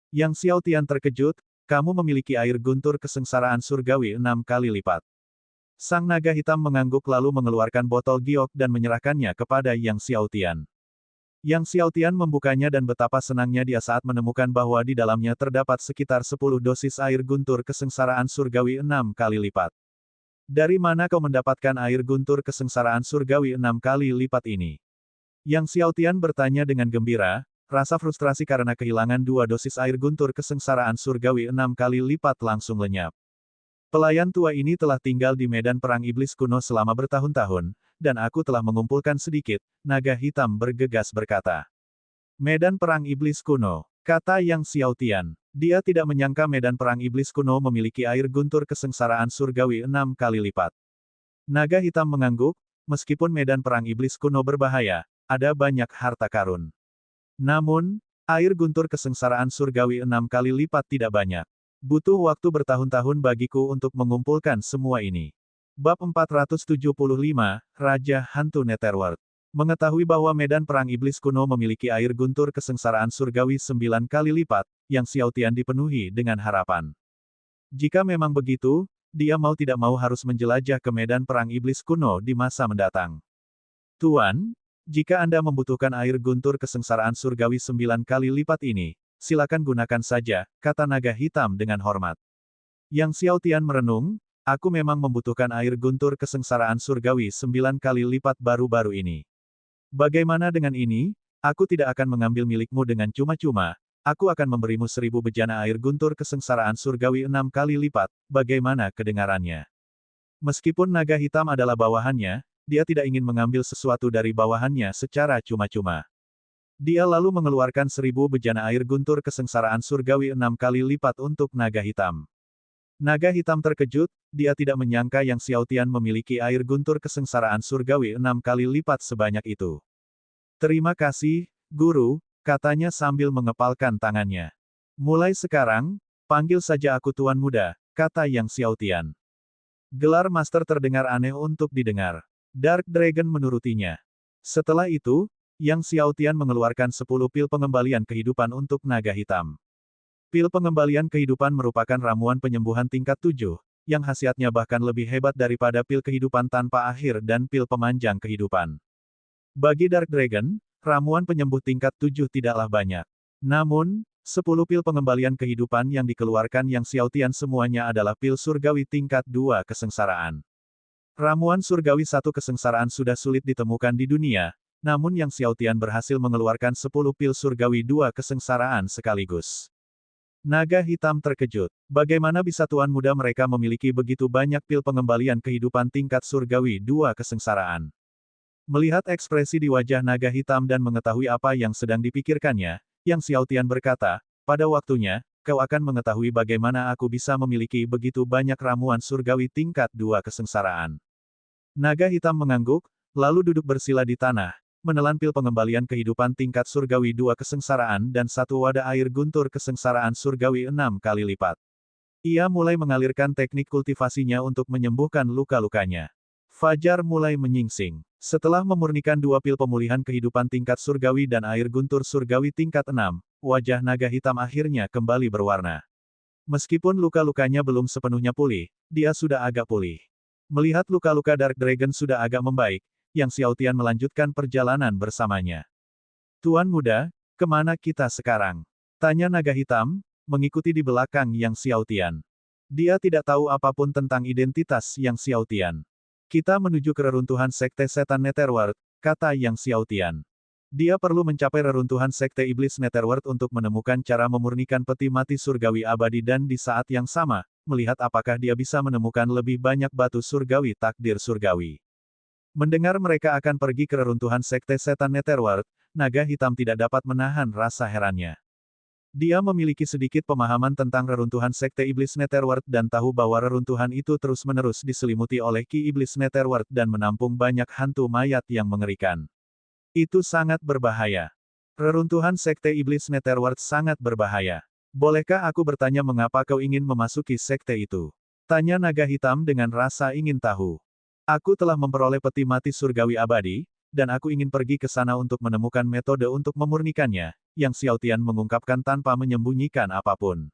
A: Yang Xiaotian terkejut, "Kamu memiliki air guntur kesengsaraan surgawi 6 kali lipat." Sang naga hitam mengangguk lalu mengeluarkan botol giok dan menyerahkannya kepada Yang Xiaotian. Yang Xiaotian membukanya dan betapa senangnya dia saat menemukan bahwa di dalamnya terdapat sekitar 10 dosis air guntur kesengsaraan surgawi 6 kali lipat. Dari mana kau mendapatkan air guntur kesengsaraan surgawi 6 kali lipat ini? Yang Xiaotian bertanya dengan gembira, rasa frustrasi karena kehilangan 2 dosis air guntur kesengsaraan surgawi 6 kali lipat langsung lenyap. Pelayan tua ini telah tinggal di medan perang iblis kuno selama bertahun-tahun, dan aku telah mengumpulkan sedikit, naga hitam bergegas berkata. Medan perang iblis kuno, kata Yang Xiaotian. Dia tidak menyangka medan perang iblis kuno memiliki air guntur kesengsaraan surgawi 6 kali lipat. Naga hitam mengangguk, meskipun medan perang iblis kuno berbahaya, ada banyak harta karun. Namun, air guntur kesengsaraan surgawi 6 kali lipat tidak banyak. Butuh waktu bertahun-tahun bagiku untuk mengumpulkan semua ini. Bab 475, Raja Hantu Netherworld. Mengetahui bahwa medan perang iblis kuno memiliki air guntur kesengsaraan surgawi 9 kali lipat, Yang Xiaotian dipenuhi dengan harapan. Jika memang begitu, dia mau tidak mau harus menjelajah ke medan perang iblis kuno di masa mendatang. Tuan, jika Anda membutuhkan air guntur kesengsaraan surgawi 9 kali lipat ini, silakan gunakan saja, kata naga hitam dengan hormat. Yang Xiaotian merenung, aku memang membutuhkan air guntur kesengsaraan surgawi 9 kali lipat baru-baru ini. Bagaimana dengan ini? Aku tidak akan mengambil milikmu dengan cuma-cuma, aku akan memberimu 1000 bejana air guntur kesengsaraan surgawi 6 kali lipat, bagaimana kedengarannya? Meskipun naga hitam adalah bawahannya, dia tidak ingin mengambil sesuatu dari bawahannya secara cuma-cuma. Dia lalu mengeluarkan 1000 bejana air guntur kesengsaraan surgawi 6 kali lipat untuk naga hitam. Naga hitam terkejut, dia tidak menyangka Yang Xiaotian memiliki air guntur kesengsaraan surgawi 6 kali lipat sebanyak itu. Terima kasih, Guru, katanya sambil mengepalkan tangannya. Mulai sekarang, panggil saja aku Tuan Muda, kata Yang Xiaotian. Gelar Master terdengar aneh untuk didengar. Dark Dragon menurutinya. Setelah itu, Yang Xiaotian mengeluarkan 10 pil pengembalian kehidupan untuk naga hitam. Pil pengembalian kehidupan merupakan ramuan penyembuhan tingkat 7, yang khasiatnya bahkan lebih hebat daripada pil kehidupan tanpa akhir dan pil pemanjang kehidupan. Bagi Dark Dragon, ramuan penyembuh tingkat 7 tidaklah banyak. Namun, 10 pil pengembalian kehidupan yang dikeluarkan Yang Xiaotian semuanya adalah pil surgawi tingkat 2 kesengsaraan. Ramuan surgawi 1 kesengsaraan sudah sulit ditemukan di dunia, namun Yang Xiaotian berhasil mengeluarkan 10 pil surgawi 2 kesengsaraan sekaligus. Naga hitam terkejut. Bagaimana bisa Tuan Muda mereka memiliki begitu banyak pil pengembalian kehidupan tingkat surgawi 2 kesengsaraan? Melihat ekspresi di wajah naga hitam dan mengetahui apa yang sedang dipikirkannya, Yang Xiaotian berkata, pada waktunya, kau akan mengetahui bagaimana aku bisa memiliki begitu banyak ramuan surgawi tingkat 2 kesengsaraan. Naga hitam mengangguk, lalu duduk bersila di tanah, menelan pil pengembalian kehidupan tingkat surgawi 2 kesengsaraan dan satu wadah air guntur kesengsaraan surgawi 6 kali lipat. Ia mulai mengalirkan teknik kultivasinya untuk menyembuhkan luka-lukanya. Fajar mulai menyingsing. Setelah memurnikan 2 pil pemulihan kehidupan tingkat surgawi dan air guntur surgawi tingkat 6, wajah naga hitam akhirnya kembali berwarna. Meskipun luka-lukanya belum sepenuhnya pulih, dia sudah agak pulih. Melihat luka-luka Dark Dragon sudah agak membaik, Yang Xiaotian melanjutkan perjalanan bersamanya. Tuan muda, kemana kita sekarang? Tanya naga hitam, mengikuti di belakang Yang Xiaotian. Dia tidak tahu apapun tentang identitas Yang Xiaotian. Kita menuju ke reruntuhan Sekte Setan Netherworld, kata Yang Xiaotian. Dia perlu mencapai reruntuhan Sekte Iblis Netherworld untuk menemukan cara memurnikan peti mati surgawi abadi dan di saat yang sama, melihat apakah dia bisa menemukan lebih banyak batu surgawi takdir surgawi. Mendengar mereka akan pergi ke reruntuhan Sekte Setan Netherworld, naga hitam tidak dapat menahan rasa herannya. Dia memiliki sedikit pemahaman tentang reruntuhan Sekte Iblis Netherworld dan tahu bahwa reruntuhan itu terus-menerus diselimuti oleh Ki Iblis Netherworld dan menampung banyak hantu mayat yang mengerikan. Itu sangat berbahaya. Reruntuhan Sekte Iblis Netherworld sangat berbahaya. Bolehkah aku bertanya mengapa kau ingin memasuki sekte itu? Tanya naga hitam dengan rasa ingin tahu. Aku telah memperoleh peti mati surgawi abadi, dan aku ingin pergi ke sana untuk menemukan metode untuk memurnikannya, Yang Xiaotian mengungkapkan tanpa menyembunyikan apapun.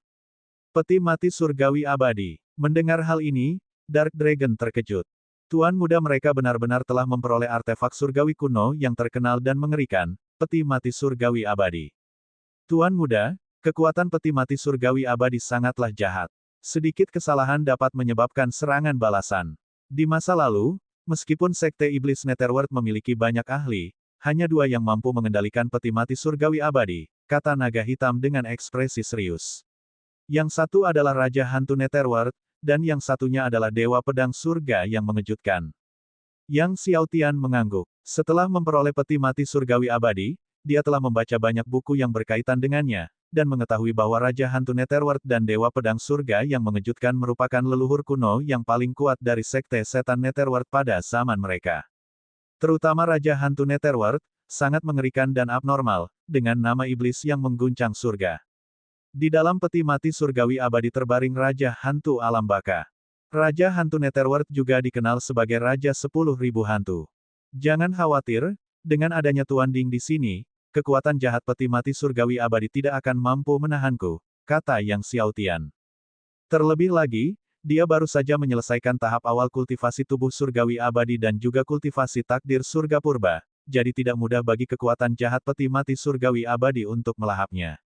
A: Peti mati surgawi abadi. Mendengar hal ini, Dark Dragon terkejut. Tuan muda mereka benar-benar telah memperoleh artefak surgawi kuno yang terkenal dan mengerikan, peti mati surgawi abadi. Tuan muda, kekuatan peti mati surgawi abadi sangatlah jahat. Sedikit kesalahan dapat menyebabkan serangan balasan. Di masa lalu, meskipun Sekte Iblis Netherworld memiliki banyak ahli, hanya 2 yang mampu mengendalikan peti mati surgawi abadi, kata naga hitam dengan ekspresi serius. Yang satu adalah Raja Hantu Netherworld, dan yang satunya adalah Dewa Pedang Surga yang mengejutkan. Yang Xiaotian mengangguk. Setelah memperoleh peti mati surgawi abadi, dia telah membaca banyak buku yang berkaitan dengannya, dan mengetahui bahwa Raja Hantu Netherworld dan Dewa Pedang Surga yang mengejutkan merupakan leluhur kuno yang paling kuat dari Sekte Setan Netherworld pada zaman mereka. Terutama Raja Hantu Netherworld, sangat mengerikan dan abnormal, dengan nama iblis yang mengguncang surga. Di dalam peti mati surgawi abadi terbaring Raja Hantu Alam Baka. Raja Hantu Netherworld juga dikenal sebagai Raja 10.000 Hantu. Jangan khawatir, dengan adanya Tuan Ding di sini, kekuatan jahat peti mati surgawi abadi tidak akan mampu menahanku, kata Yang Xiaotian. Terlebih lagi, dia baru saja menyelesaikan tahap awal kultivasi tubuh surgawi abadi dan juga kultivasi takdir surga purba, jadi tidak mudah bagi kekuatan jahat peti mati surgawi abadi untuk melahapnya.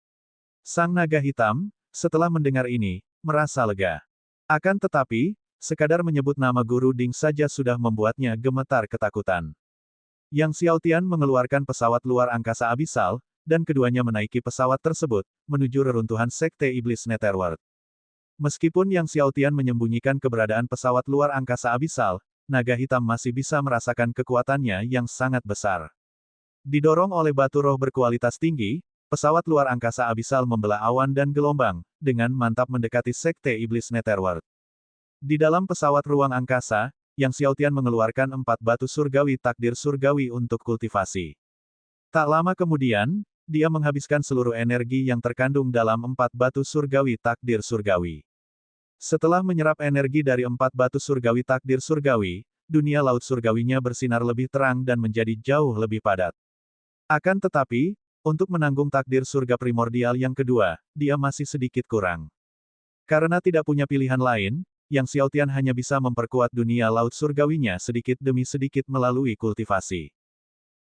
A: Sang naga hitam, setelah mendengar ini, merasa lega. Akan tetapi, sekadar menyebut nama Guru Ding saja sudah membuatnya gemetar ketakutan. Yang Xiaotian mengeluarkan pesawat luar angkasa abisal, dan keduanya menaiki pesawat tersebut, menuju reruntuhan Sekte Iblis Netherworld. Meskipun Yang Xiaotian menyembunyikan keberadaan pesawat luar angkasa abisal, naga hitam masih bisa merasakan kekuatannya yang sangat besar. Didorong oleh batu roh berkualitas tinggi, pesawat luar angkasa abisal membelah awan dan gelombang, dengan mantap mendekati Sekte Iblis Netherworld. Di dalam pesawat ruang angkasa, Yang Xiaotian mengeluarkan 4 batu surgawi takdir surgawi untuk kultivasi. Tak lama kemudian, dia menghabiskan seluruh energi yang terkandung dalam 4 batu surgawi takdir surgawi. Setelah menyerap energi dari 4 batu surgawi takdir surgawi, dunia laut surgawinya bersinar lebih terang dan menjadi jauh lebih padat. Akan tetapi, untuk menanggung takdir surga primordial yang kedua, dia masih sedikit kurang. Karena tidak punya pilihan lain, Yang Xiaotian hanya bisa memperkuat dunia laut surgawinya sedikit demi sedikit melalui kultivasi.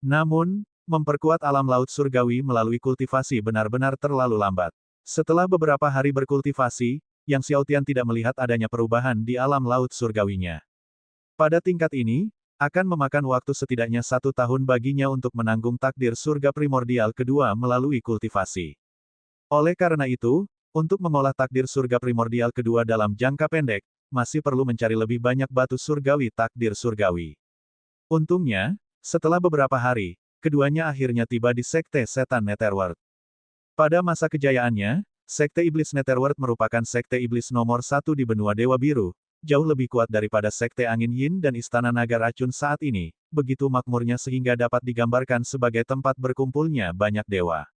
A: Namun, memperkuat alam laut surgawi melalui kultivasi benar-benar terlalu lambat. Setelah beberapa hari berkultivasi, Yang Xiaotian tidak melihat adanya perubahan di alam laut surgawinya. Pada tingkat ini, akan memakan waktu setidaknya 1 tahun baginya untuk menanggung takdir surga primordial kedua melalui kultivasi. Oleh karena itu, untuk mengolah takdir surga primordial kedua dalam jangka pendek, masih perlu mencari lebih banyak batu surgawi takdir surgawi. Untungnya, setelah beberapa hari, keduanya akhirnya tiba di Sekte Setan Netherworld. Pada masa kejayaannya, Sekte Iblis Netherworld merupakan sekte iblis nomor satu di benua Dewa Biru, jauh lebih kuat daripada Sekte Angin Yin dan Istana Naga Racun saat ini, begitu makmurnya sehingga dapat digambarkan sebagai tempat berkumpulnya banyak dewa.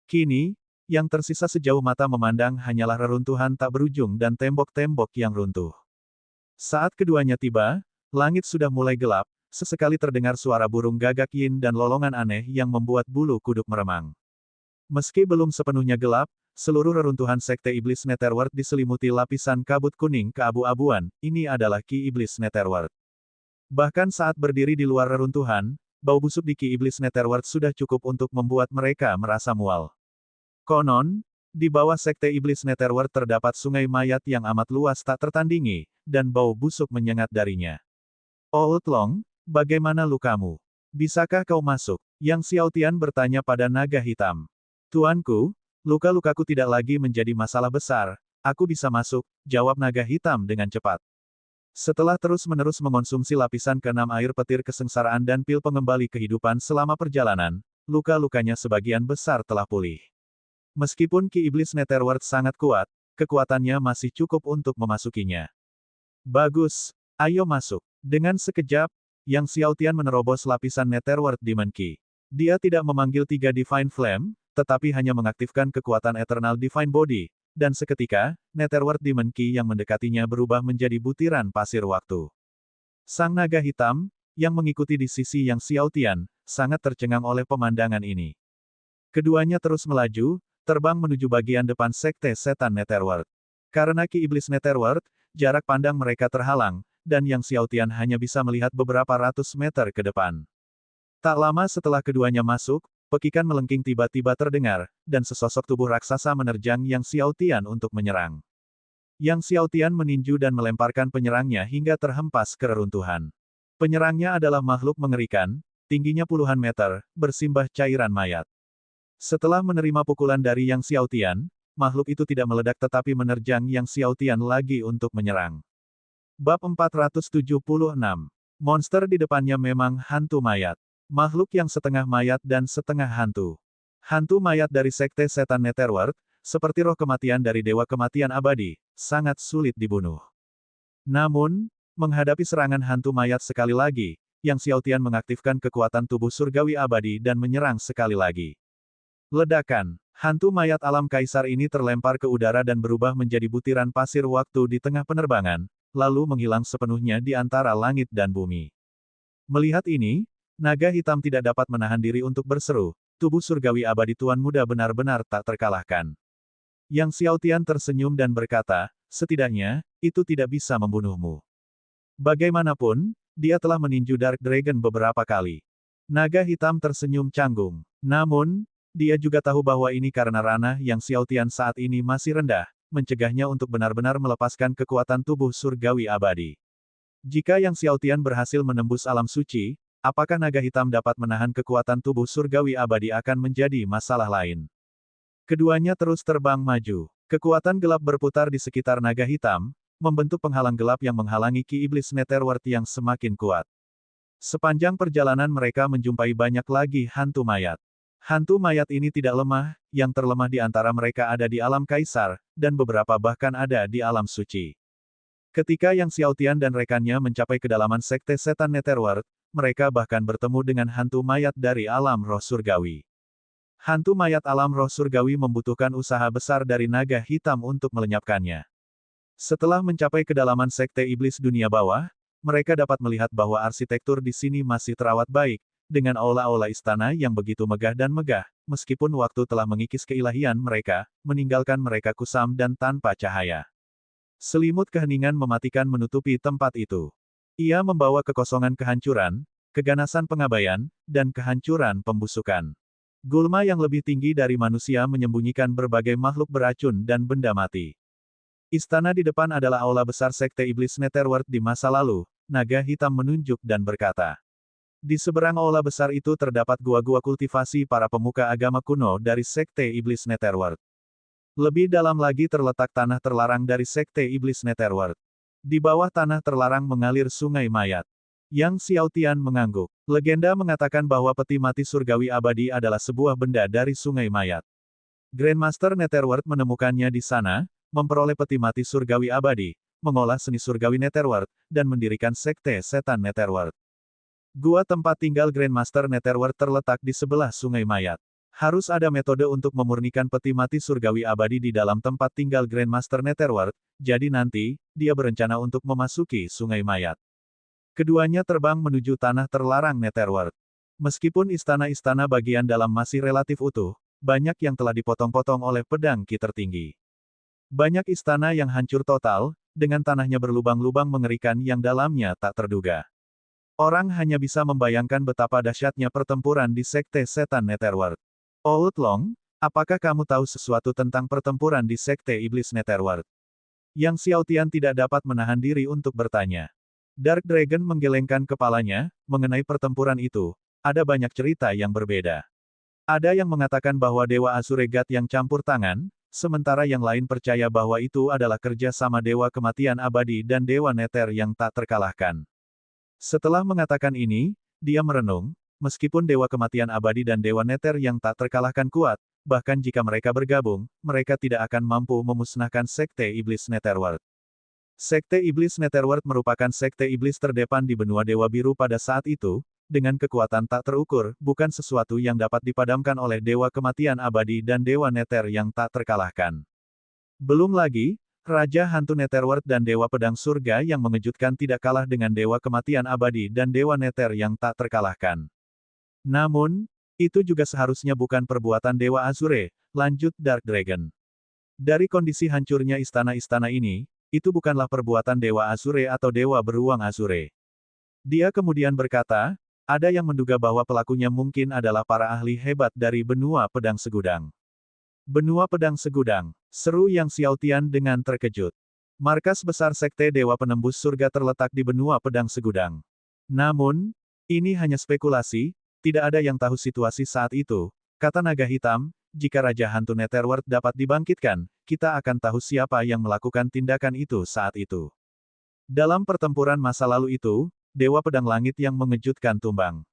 A: Kini, yang tersisa sejauh mata memandang hanyalah reruntuhan tak berujung dan tembok-tembok yang runtuh. Saat keduanya tiba, langit sudah mulai gelap, sesekali terdengar suara burung gagak yin dan lolongan aneh yang membuat bulu kuduk meremang. Meski belum sepenuhnya gelap, seluruh reruntuhan Sekte Iblis Netherworld diselimuti lapisan kabut kuning keabu-abuan, ini adalah Ki Iblis Netherworld. Bahkan saat berdiri di luar reruntuhan, bau busuk di Ki Iblis Netherworld sudah cukup untuk membuat mereka merasa mual. Konon, di bawah Sekte Iblis Netherworld terdapat sungai mayat yang amat luas tak tertandingi, dan bau busuk menyengat darinya. Outlong, bagaimana lukamu? Bisakah kau masuk? Yang Xiaotian bertanya pada naga hitam. Tuanku, luka-lukaku tidak lagi menjadi masalah besar, aku bisa masuk, jawab naga hitam dengan cepat. Setelah terus-menerus mengonsumsi lapisan keenam air petir kesengsaraan dan pil pengembali kehidupan selama perjalanan, luka-lukanya sebagian besar telah pulih. Meskipun Ki Iblis Netherworld sangat kuat, kekuatannya masih cukup untuk memasukinya. Bagus, ayo masuk. Dengan sekejap, Yang Xiaotian menerobos lapisan Netherworld Demon Ki. Dia tidak memanggil tiga Divine Flame, tetapi hanya mengaktifkan kekuatan Eternal Divine Body, dan seketika, Netherworld Demon Ki yang mendekatinya berubah menjadi butiran pasir waktu. Sang naga hitam, yang mengikuti di sisi Yang Xiaotian, sangat tercengang oleh pemandangan ini. Keduanya terus melaju, terbang menuju bagian depan Sekte Setan Netherworld. Karena Ki Iblis Netherworld, jarak pandang mereka terhalang, dan Yang Xiaotian hanya bisa melihat beberapa ratus meter ke depan. Tak lama setelah keduanya masuk, pekikan melengking tiba-tiba terdengar, dan sesosok tubuh raksasa menerjang Yang Xiaotian untuk menyerang. Yang Xiaotian meninju dan melemparkan penyerangnya hingga terhempas ke reruntuhan. Penyerangnya adalah makhluk mengerikan, tingginya puluhan meter, bersimbah cairan mayat. Setelah menerima pukulan dari Yang Xiaotian, makhluk itu tidak meledak tetapi menerjang Yang Xiaotian lagi untuk menyerang. Bab 476. Monster di depannya memang hantu mayat. Makhluk yang setengah mayat dan setengah hantu. Hantu mayat dari Sekte Setan Netherworld, seperti roh kematian dari Dewa Kematian Abadi, sangat sulit dibunuh. Namun, menghadapi serangan hantu mayat sekali lagi, Yang Xiaotian mengaktifkan kekuatan tubuh surgawi abadi dan menyerang sekali lagi. Ledakan. Hantu mayat alam kaisar ini terlempar ke udara dan berubah menjadi butiran pasir waktu di tengah penerbangan, lalu menghilang sepenuhnya di antara langit dan bumi. Melihat ini, naga hitam tidak dapat menahan diri untuk berseru, tubuh surgawi abadi Tuan Muda benar-benar tak terkalahkan. Yang Xiaotian tersenyum dan berkata, setidaknya, itu tidak bisa membunuhmu. Bagaimanapun, dia telah meninju Dark Dragon beberapa kali. Naga hitam tersenyum canggung. Namun, dia juga tahu bahwa ini karena ranah Yang Xiaotian saat ini masih rendah, mencegahnya untuk benar-benar melepaskan kekuatan tubuh surgawi abadi. Jika Yang Xiaotian berhasil menembus alam suci, apakah naga hitam dapat menahan kekuatan tubuh surgawi abadi akan menjadi masalah lain. Keduanya terus terbang maju. Kekuatan gelap berputar di sekitar naga hitam, membentuk penghalang gelap yang menghalangi Ki Iblis Netherworld yang semakin kuat. Sepanjang perjalanan mereka menjumpai banyak lagi hantu mayat. Hantu mayat ini tidak lemah, yang terlemah di antara mereka ada di alam kaisar, dan beberapa bahkan ada di alam suci. Ketika Yang Xiaotian dan rekannya mencapai kedalaman Sekte Setan Netherworld, mereka bahkan bertemu dengan hantu mayat dari alam roh surgawi. Hantu mayat alam roh surgawi membutuhkan usaha besar dari naga hitam untuk melenyapkannya. Setelah mencapai kedalaman Sekte Iblis Dunia Bawah, mereka dapat melihat bahwa arsitektur di sini masih terawat baik, dengan aula-aula istana yang begitu megah dan megah, meskipun waktu telah mengikis keilahian mereka, meninggalkan mereka kusam dan tanpa cahaya. Selimut keheningan mematikan menutupi tempat itu. Ia membawa kekosongan kehancuran, keganasan pengabaian, dan kehancuran pembusukan. Gulma yang lebih tinggi dari manusia menyembunyikan berbagai makhluk beracun dan benda mati. Istana di depan adalah aula besar Sekte Iblis Netherworld di masa lalu, naga hitam menunjuk dan berkata. Di seberang aula besar itu terdapat gua-gua kultivasi para pemuka agama kuno dari Sekte Iblis Netherworld. Lebih dalam lagi terletak tanah terlarang dari Sekte Iblis Netherworld. Di bawah tanah terlarang mengalir sungai mayat. Yang Xiaotian mengangguk. Legenda mengatakan bahwa peti mati surgawi abadi adalah sebuah benda dari sungai mayat. Grandmaster Netherworld menemukannya di sana, memperoleh peti mati surgawi abadi, mengolah seni surgawi Netherworld, dan mendirikan sekte setan Netherworld. Gua tempat tinggal Grandmaster Netherworld terletak di sebelah Sungai Mayat. Harus ada metode untuk memurnikan peti mati surgawi abadi di dalam tempat tinggal Grandmaster Netherworld, jadi nanti, dia berencana untuk memasuki Sungai Mayat. Keduanya terbang menuju tanah terlarang Netherworld. Meskipun istana-istana bagian dalam masih relatif utuh, banyak yang telah dipotong-potong oleh pedang ki tertinggi. Banyak istana yang hancur total, dengan tanahnya berlubang-lubang mengerikan yang dalamnya tak terduga. Orang hanya bisa membayangkan betapa dahsyatnya pertempuran di sekte setan Netherworld. Outlong, apakah kamu tahu sesuatu tentang pertempuran di sekte iblis Netherworld? Yang Xiaotian tidak dapat menahan diri untuk bertanya. Dark Dragon menggelengkan kepalanya, mengenai pertempuran itu, ada banyak cerita yang berbeda. Ada yang mengatakan bahwa Dewa Azuregat yang campur tangan, sementara yang lain percaya bahwa itu adalah kerja sama Dewa Kematian Abadi dan Dewa Nether yang tak terkalahkan. Setelah mengatakan ini, dia merenung. Meskipun Dewa Kematian Abadi dan Dewa Nether yang tak terkalahkan kuat, bahkan jika mereka bergabung, mereka tidak akan mampu memusnahkan Sekte Iblis Netherworld. Sekte Iblis Netherworld merupakan sekte iblis terdepan di benua Dewa Biru pada saat itu, dengan kekuatan tak terukur, bukan sesuatu yang dapat dipadamkan oleh Dewa Kematian Abadi dan Dewa Nether yang tak terkalahkan. Belum lagi, Raja Hantu Netherworld dan Dewa Pedang Surga yang mengejutkan tidak kalah dengan Dewa Kematian Abadi dan Dewa Nether yang tak terkalahkan. Namun, itu juga seharusnya bukan perbuatan Dewa Azure, lanjut Dark Dragon. Dari kondisi hancurnya istana-istana ini, itu bukanlah perbuatan Dewa Azure atau Dewa Beruang Azure. Dia kemudian berkata, ada yang menduga bahwa pelakunya mungkin adalah para ahli hebat dari Benua Pedang Segudang. Benua Pedang Segudang, seru Yang Xiaotian dengan terkejut. Markas besar Sekte Dewa Penembus Surga terletak di Benua Pedang Segudang. Namun, ini hanya spekulasi, tidak ada yang tahu situasi saat itu, kata Naga Hitam, jika Raja Hantu Netherworld dapat dibangkitkan, kita akan tahu siapa yang melakukan tindakan itu saat itu. Dalam pertempuran masa lalu itu, Dewa Pedang Langit yang mengejutkan tumbang.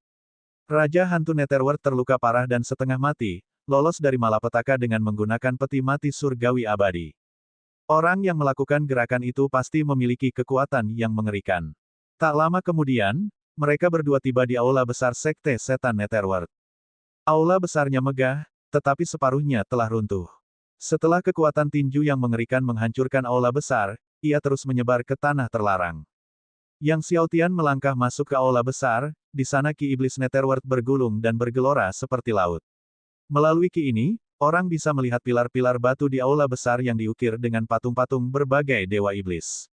A: Raja Hantu Netherworld terluka parah dan setengah mati, lolos dari malapetaka dengan menggunakan peti mati surgawi abadi. Orang yang melakukan gerakan itu pasti memiliki kekuatan yang mengerikan. Tak lama kemudian, mereka berdua tiba di aula besar Sekte Setan Netherworld. Aula besarnya megah, tetapi separuhnya telah runtuh. Setelah kekuatan tinju yang mengerikan menghancurkan aula besar, ia terus menyebar ke tanah terlarang. Yang Xiaotian melangkah masuk ke aula besar, di sana Ki Iblis Netherworld bergulung dan bergelora seperti laut. Melalui Ki ini, orang bisa melihat pilar-pilar batu di aula besar yang diukir dengan patung-patung berbagai dewa iblis.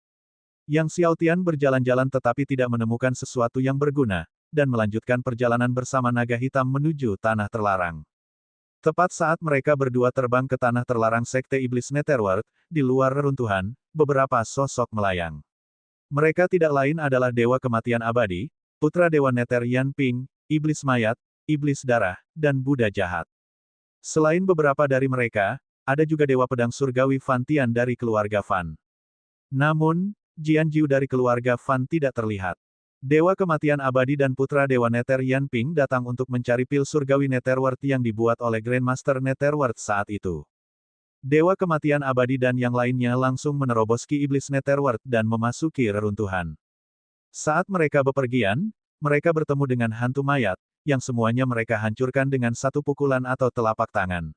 A: Yang Xiaotian berjalan-jalan tetapi tidak menemukan sesuatu yang berguna, dan melanjutkan perjalanan bersama naga hitam menuju tanah terlarang. Tepat saat mereka berdua terbang ke tanah terlarang Sekte Iblis Netherworld, di luar reruntuhan, beberapa sosok melayang. Mereka tidak lain adalah Dewa Kematian Abadi, Putra Dewa Nether Yan Ping, Iblis Mayat, Iblis Darah, dan Buddha Jahat. Selain beberapa dari mereka, ada juga Dewa Pedang Surgawi Fan Tian dari keluarga Fan. Namun, Jian Jiu dari keluarga Fan tidak terlihat. Dewa Kematian Abadi dan Putra Dewa Nether Yan Ping datang untuk mencari pil surgawi Netherworld yang dibuat oleh Grandmaster Netherworld saat itu. Dewa Kematian Abadi dan yang lainnya langsung menerobos Ki Iblis Netherworld dan memasuki reruntuhan. Saat mereka bepergian, mereka bertemu dengan hantu mayat, yang semuanya mereka hancurkan dengan satu pukulan atau telapak tangan.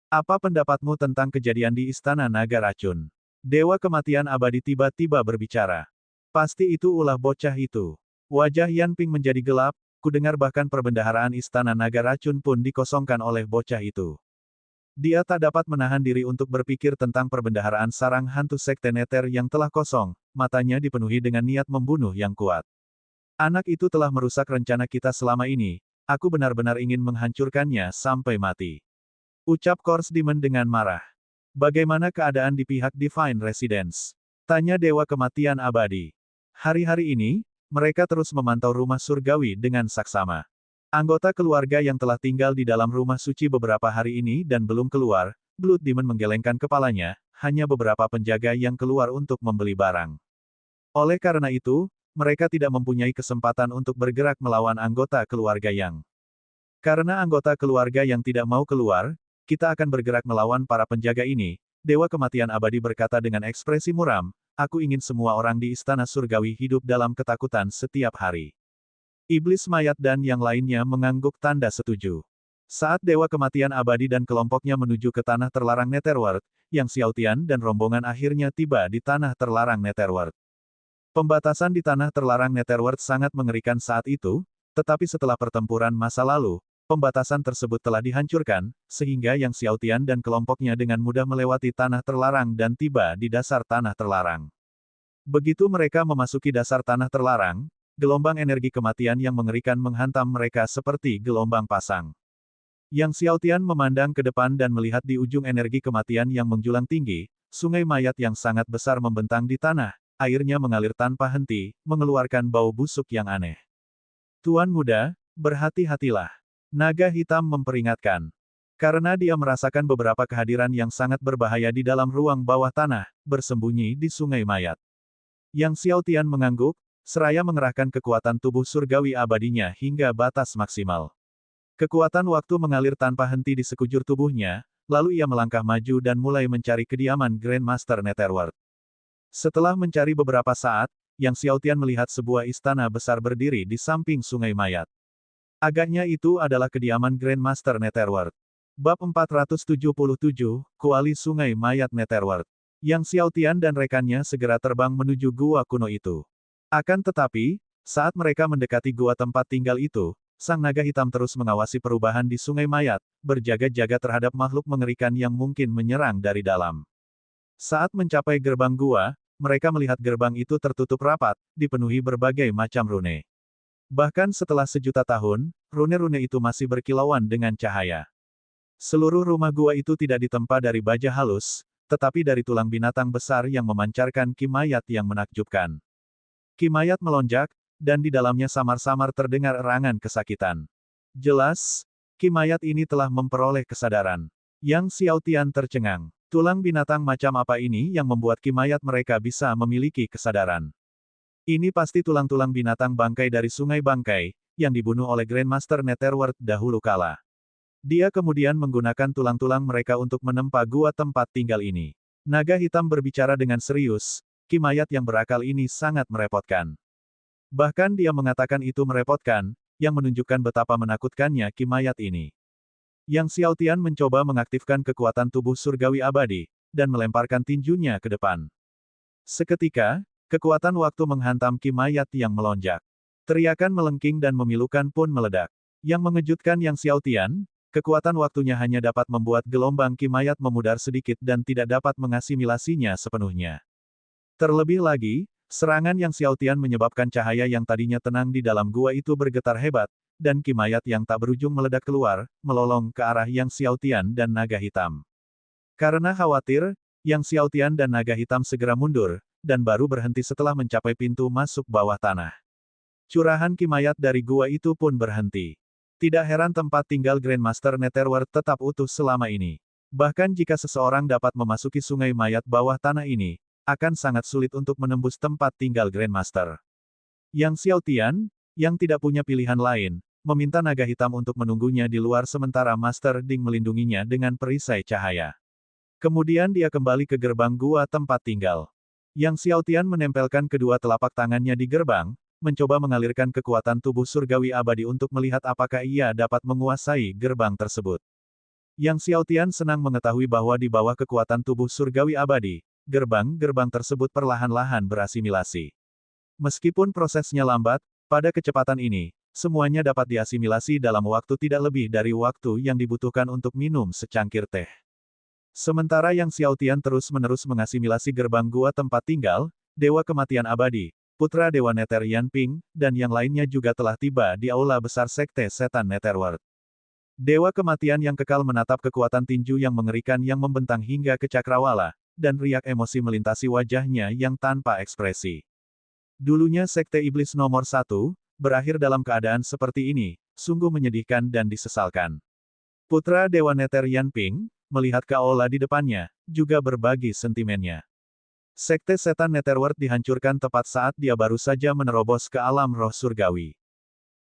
A: Apa pendapatmu tentang kejadian di Istana Naga Racun? Dewa Kematian Abadi tiba-tiba berbicara. Pasti itu ulah bocah itu. Wajah Yan Ping menjadi gelap, kudengar bahkan perbendaharaan Istana Naga Racun pun dikosongkan oleh bocah itu. Dia tak dapat menahan diri untuk berpikir tentang perbendaharaan sarang hantu Sekte Nether yang telah kosong, matanya dipenuhi dengan niat membunuh yang kuat. Anak itu telah merusak rencana kita selama ini, aku benar-benar ingin menghancurkannya sampai mati. Ucap Kors Demon dengan marah. Bagaimana keadaan di pihak Divine Residence? Tanya Dewa Kematian Abadi. Hari-hari ini, mereka terus memantau rumah surgawi dengan saksama. Anggota keluarga yang telah tinggal di dalam rumah suci beberapa hari ini dan belum keluar, Blood Demon menggelengkan kepalanya, hanya beberapa penjaga yang keluar untuk membeli barang. Oleh karena itu, mereka tidak mempunyai kesempatan untuk bergerak melawan anggota keluarga yang. Karena anggota keluarga yang tidak mau keluar, kita akan bergerak melawan para penjaga ini. Dewa Kematian Abadi berkata dengan ekspresi muram, aku ingin semua orang di Istana Surgawi hidup dalam ketakutan setiap hari. Iblis mayat dan yang lainnya mengangguk tanda setuju. Saat Dewa Kematian Abadi dan kelompoknya menuju ke tanah terlarang Netherworld, Yang Xiaotian dan rombongan akhirnya tiba di tanah terlarang Netherworld. Pembatasan di tanah terlarang Netherworld sangat mengerikan saat itu, tetapi setelah pertempuran masa lalu, pembatasan tersebut telah dihancurkan, sehingga Yang Xiaotian dan kelompoknya dengan mudah melewati tanah terlarang dan tiba di dasar tanah terlarang. Begitu mereka memasuki dasar tanah terlarang, gelombang energi kematian yang mengerikan menghantam mereka seperti gelombang pasang. Yang Xiaotian memandang ke depan dan melihat di ujung energi kematian yang menjulang tinggi, sungai mayat yang sangat besar membentang di tanah, airnya mengalir tanpa henti, mengeluarkan bau busuk yang aneh. Tuan muda, berhati-hatilah. Naga hitam memperingatkan. Karena dia merasakan beberapa kehadiran yang sangat berbahaya di dalam ruang bawah tanah, bersembunyi di sungai mayat. Yang Xiaotian mengangguk, seraya mengerahkan kekuatan tubuh surgawi abadinya hingga batas maksimal. Kekuatan waktu mengalir tanpa henti di sekujur tubuhnya, lalu ia melangkah maju dan mulai mencari kediaman Grandmaster Netherworld. Setelah mencari beberapa saat, Yang Xiaotian melihat sebuah istana besar berdiri di samping sungai mayat. Agaknya itu adalah kediaman Grandmaster Netherworld. Bab 477, Kuali Sungai Mayat Netherworld. Yang Xiaotian dan rekannya segera terbang menuju gua kuno itu. Akan tetapi, saat mereka mendekati gua tempat tinggal itu, sang naga hitam terus mengawasi perubahan di sungai mayat, berjaga-jaga terhadap makhluk mengerikan yang mungkin menyerang dari dalam. Saat mencapai gerbang gua, mereka melihat gerbang itu tertutup rapat, dipenuhi berbagai macam rune. Bahkan setelah sejuta tahun, rune-rune itu masih berkilauan dengan cahaya. Seluruh rumah gua itu tidak ditempa dari baja halus, tetapi dari tulang binatang besar yang memancarkan kimayat yang menakjubkan. Kimayat melonjak, dan di dalamnya samar-samar terdengar erangan kesakitan. Jelas, kimayat ini telah memperoleh kesadaran. Yang Xiaotian tercengang. Tulang binatang macam apa ini yang membuat kimayat mereka bisa memiliki kesadaran? Ini pasti tulang-tulang binatang bangkai dari Sungai Bangkai, yang dibunuh oleh Grandmaster Netherworld dahulu kala. Dia kemudian menggunakan tulang-tulang mereka untuk menempa gua tempat tinggal ini. Naga hitam berbicara dengan serius, kimayat yang berakal ini sangat merepotkan. Bahkan dia mengatakan itu merepotkan, yang menunjukkan betapa menakutkannya kimayat ini. Yang Xiaotian mencoba mengaktifkan kekuatan tubuh surgawi abadi, dan melemparkan tinjunya ke depan. Seketika, kekuatan waktu menghantam kimayat yang melonjak. Teriakan melengking dan memilukan pun meledak. Yang mengejutkan Yang Xiaotian, kekuatan waktunya hanya dapat membuat gelombang kimayat memudar sedikit dan tidak dapat mengasimilasinya sepenuhnya. Terlebih lagi, serangan Yang Xiaotian menyebabkan cahaya yang tadinya tenang di dalam gua itu bergetar hebat, dan kimayat yang tak berujung meledak keluar, melolong ke arah Yang Xiaotian dan naga hitam. Karena khawatir, Yang Xiaotian dan naga hitam segera mundur, dan baru berhenti setelah mencapai pintu masuk bawah tanah. Curahan kimayat dari gua itu pun berhenti. Tidak heran tempat tinggal Grandmaster Netherworld tetap utuh selama ini. Bahkan jika seseorang dapat memasuki sungai mayat bawah tanah ini, akan sangat sulit untuk menembus tempat tinggal Grandmaster. Yang Xiaotian, yang tidak punya pilihan lain, meminta naga hitam untuk menunggunya di luar sementara Master Ding melindunginya dengan perisai cahaya. Kemudian dia kembali ke gerbang gua tempat tinggal. Yang Xiaotian menempelkan kedua telapak tangannya di gerbang, mencoba mengalirkan kekuatan tubuh surgawi abadi untuk melihat apakah ia dapat menguasai gerbang tersebut. Yang Xiaotian senang mengetahui bahwa di bawah kekuatan tubuh surgawi abadi, gerbang-gerbang tersebut perlahan-lahan berasimilasi. Meskipun prosesnya lambat, pada kecepatan ini, semuanya dapat diasimilasi dalam waktu tidak lebih dari waktu yang dibutuhkan untuk minum secangkir teh. Sementara Yang Xiaotian terus-menerus mengasimilasi gerbang gua tempat tinggal, Dewa Kematian Abadi, putra Dewa Nether Yan Ping, dan yang lainnya juga telah tiba di aula besar Sekte Setan Netherworld. Dewa Kematian yang kekal menatap kekuatan tinju yang mengerikan yang membentang hingga ke cakrawala, dan riak emosi melintasi wajahnya yang tanpa ekspresi. Dulunya Sekte Iblis nomor 1, berakhir dalam keadaan seperti ini, sungguh menyedihkan dan disesalkan. Putra Dewa Nether Yan Ping, melihat ke aula di depannya, juga berbagi sentimennya. Sekte Setan Netherworld dihancurkan tepat saat dia baru saja menerobos ke alam roh surgawi.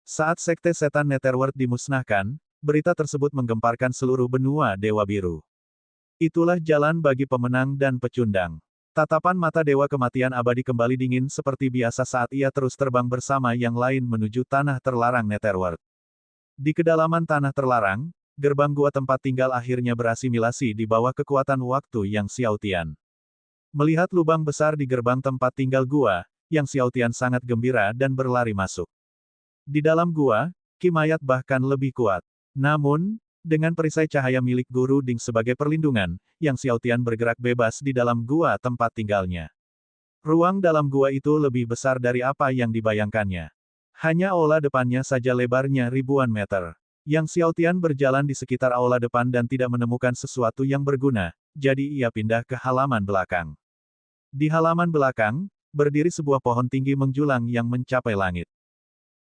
A: Saat Sekte Setan Netherworld dimusnahkan, Berita tersebut menggemparkan seluruh benua Dewa Biru. Itulah jalan bagi pemenang dan pecundang. Tatapan mata Dewa Kematian Abadi kembali dingin seperti biasa saat ia terus terbang bersama yang lain menuju tanah terlarang Netherworld. Di kedalaman tanah terlarang, gerbang gua tempat tinggal akhirnya berasimilasi di bawah kekuatan waktu Yang Xiaotian. Melihat lubang besar di gerbang tempat tinggal gua, Yang Xiaotian sangat gembira dan berlari masuk. Di dalam gua, Ki Mayat bahkan lebih kuat. Namun, dengan perisai cahaya milik Guru Ding sebagai perlindungan, Yang Xiaotian bergerak bebas di dalam gua tempat tinggalnya. Ruang dalam gua itu lebih besar dari apa yang dibayangkannya. Hanya aula depannya saja lebarnya ribuan meter. Yang Xiaotian berjalan di sekitar aula depan dan tidak menemukan sesuatu yang berguna, jadi ia pindah ke halaman belakang. Di halaman belakang, berdiri sebuah pohon tinggi menjulang yang mencapai langit.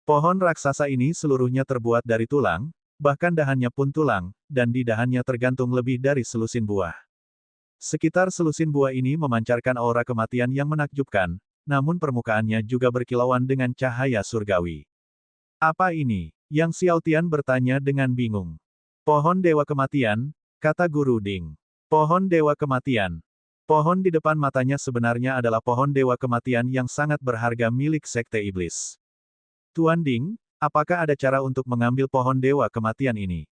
A: Pohon raksasa ini seluruhnya terbuat dari tulang, bahkan dahannya pun tulang, dan di dahannya tergantung lebih dari selusin buah. Sekitar selusin buah ini memancarkan aura kematian yang menakjubkan, namun permukaannya juga berkilauan dengan cahaya surgawi. Apa ini? Yang Xiaotian bertanya dengan bingung. Pohon Dewa Kematian, kata Guru Ding. Pohon Dewa Kematian. Pohon di depan matanya sebenarnya adalah pohon Dewa Kematian yang sangat berharga milik Sekte Iblis. Tuan Ding, apakah ada cara untuk mengambil pohon Dewa Kematian ini?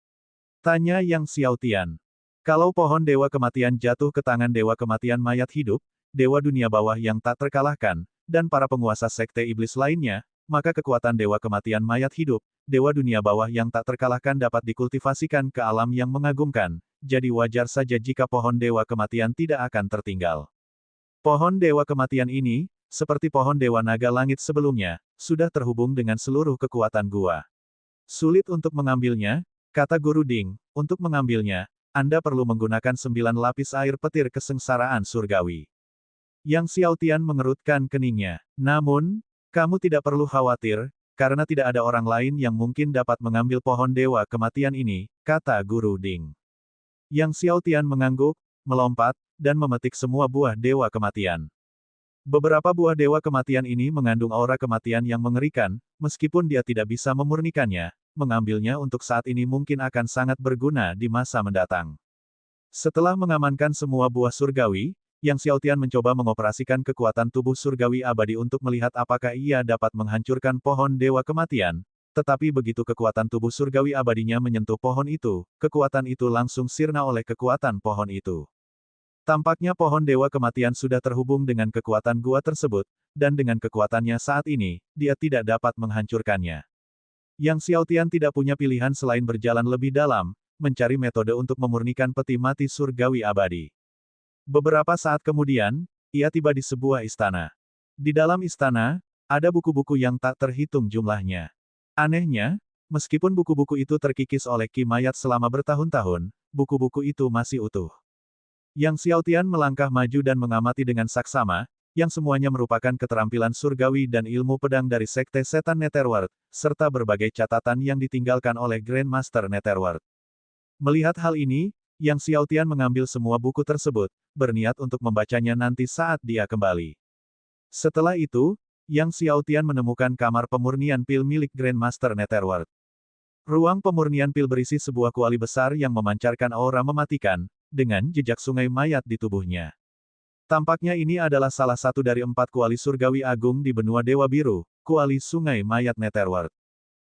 A: Tanya Yang Xiaotian. Kalau pohon Dewa Kematian jatuh ke tangan Dewa Kematian mayat hidup, Dewa Dunia Bawah yang tak terkalahkan, dan para penguasa Sekte Iblis lainnya, maka kekuatan Dewa Kematian mayat hidup, Dewa Dunia Bawah yang tak terkalahkan dapat dikultivasikan ke alam yang mengagumkan, jadi wajar saja jika pohon Dewa Kematian tidak akan tertinggal. Pohon Dewa Kematian ini, seperti pohon Dewa Naga Langit sebelumnya, sudah terhubung dengan seluruh kekuatan gua. Sulit untuk mengambilnya, kata Guru Ding, untuk mengambilnya, Anda perlu menggunakan 9 lapis air petir kesengsaraan surgawi. Yang Xiaotian mengerutkan keningnya. Namun, kamu tidak perlu khawatir, karena tidak ada orang lain yang mungkin dapat mengambil pohon Dewa Kematian ini, kata Guru Ding. Yang Xiaotian mengangguk, melompat, dan memetik semua buah Dewa Kematian. Beberapa buah Dewa Kematian ini mengandung aura kematian yang mengerikan, meskipun dia tidak bisa memurnikannya, mengambilnya untuk saat ini mungkin akan sangat berguna di masa mendatang. Setelah mengamankan semua buah surgawi, Yang Xiaotian mencoba mengoperasikan kekuatan tubuh surgawi abadi untuk melihat apakah ia dapat menghancurkan pohon Dewa Kematian, tetapi begitu kekuatan tubuh surgawi abadinya menyentuh pohon itu, kekuatan itu langsung sirna oleh kekuatan pohon itu. Tampaknya pohon Dewa Kematian sudah terhubung dengan kekuatan gua tersebut, dan dengan kekuatannya saat ini, dia tidak dapat menghancurkannya. Yang Xiaotian tidak punya pilihan selain berjalan lebih dalam, mencari metode untuk memurnikan peti mati surgawi abadi. Beberapa saat kemudian, ia tiba di sebuah istana. Di dalam istana, ada buku-buku yang tak terhitung jumlahnya. Anehnya, meskipun buku-buku itu terkikis oleh Ki Mayat selama bertahun-tahun, buku-buku itu masih utuh. Yang Xiaotian melangkah maju dan mengamati dengan saksama, yang semuanya merupakan keterampilan surgawi dan ilmu pedang dari Sekte Setan Netherworld, serta berbagai catatan yang ditinggalkan oleh Grandmaster Netherworld. Melihat hal ini, Yang Xiaotian mengambil semua buku tersebut, berniat untuk membacanya nanti saat dia kembali. Setelah itu, Yang Xiaotian menemukan kamar pemurnian pil milik Grandmaster Netherworld. Ruang pemurnian pil berisi sebuah kuali besar yang memancarkan aura mematikan, dengan jejak sungai mayat di tubuhnya. Tampaknya ini adalah salah satu dari 4 kuali surgawi agung di benua Dewa Biru, kuali sungai mayat Netherworld.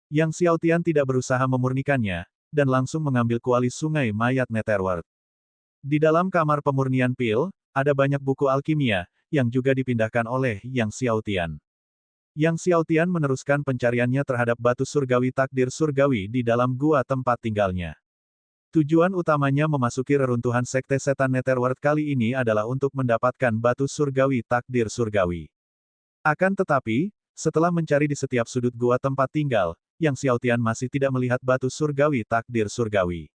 A: Yang Xiaotian tidak berusaha memurnikannya, dan langsung mengambil kuali sungai mayat Netherworld. Di dalam kamar pemurnian pil, ada banyak buku alkimia, yang juga dipindahkan oleh Yang Xiaotian. Yang Xiaotian meneruskan pencariannya terhadap batu surgawi takdir surgawi di dalam gua tempat tinggalnya. Tujuan utamanya memasuki reruntuhan Sekte Setan Netherworld kali ini adalah untuk mendapatkan batu surgawi takdir surgawi. Akan tetapi, setelah mencari di setiap sudut gua tempat tinggal, Yang Xiaotian masih tidak melihat batu surgawi takdir surgawi.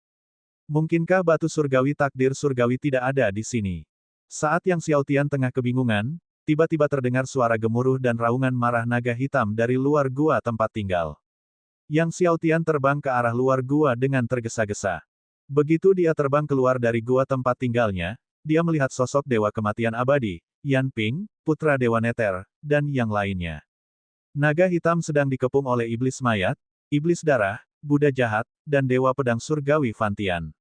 A: Mungkinkah batu surgawi takdir surgawi tidak ada di sini? Saat Yang Xiaotian tengah kebingungan, tiba-tiba terdengar suara gemuruh dan raungan marah naga hitam dari luar gua tempat tinggal. Yang Xiaotian terbang ke arah luar gua dengan tergesa-gesa. Begitu dia terbang keluar dari gua tempat tinggalnya, dia melihat sosok Dewa Kematian Abadi, Yan Ping, putra Dewa Nether, dan yang lainnya. Naga hitam sedang dikepung oleh iblis mayat, iblis darah, Buddha jahat, dan Dewa Pedang Surgawi Fantian.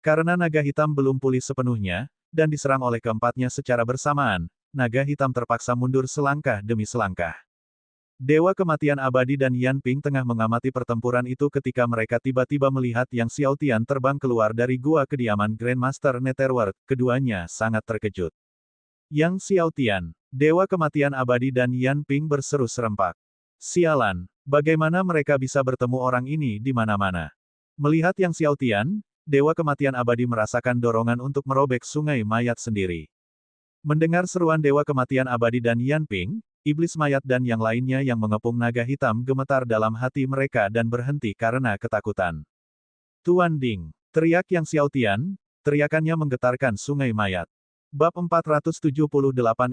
A: Karena naga hitam belum pulih sepenuhnya, dan diserang oleh keempatnya secara bersamaan, naga hitam terpaksa mundur selangkah demi selangkah. Dewa Kematian Abadi dan Yan Ping tengah mengamati pertempuran itu ketika mereka tiba-tiba melihat Yang Xiaotian terbang keluar dari gua kediaman Grandmaster Netherworld. Keduanya sangat terkejut. Yang Xiaotian, Dewa Kematian Abadi dan Yan Ping berseru serempak. Sialan, bagaimana mereka bisa bertemu orang ini di mana-mana? Melihat Yang Xiaotian, Dewa Kematian Abadi merasakan dorongan untuk merobek sungai mayat sendiri. Mendengar seruan Dewa Kematian Abadi dan Yan Ping, iblis mayat dan yang lainnya yang mengepung naga hitam gemetar dalam hati mereka dan berhenti karena ketakutan. Tuan Ding, teriak Yang Xiaotian, teriakannya menggetarkan sungai mayat. Bab 478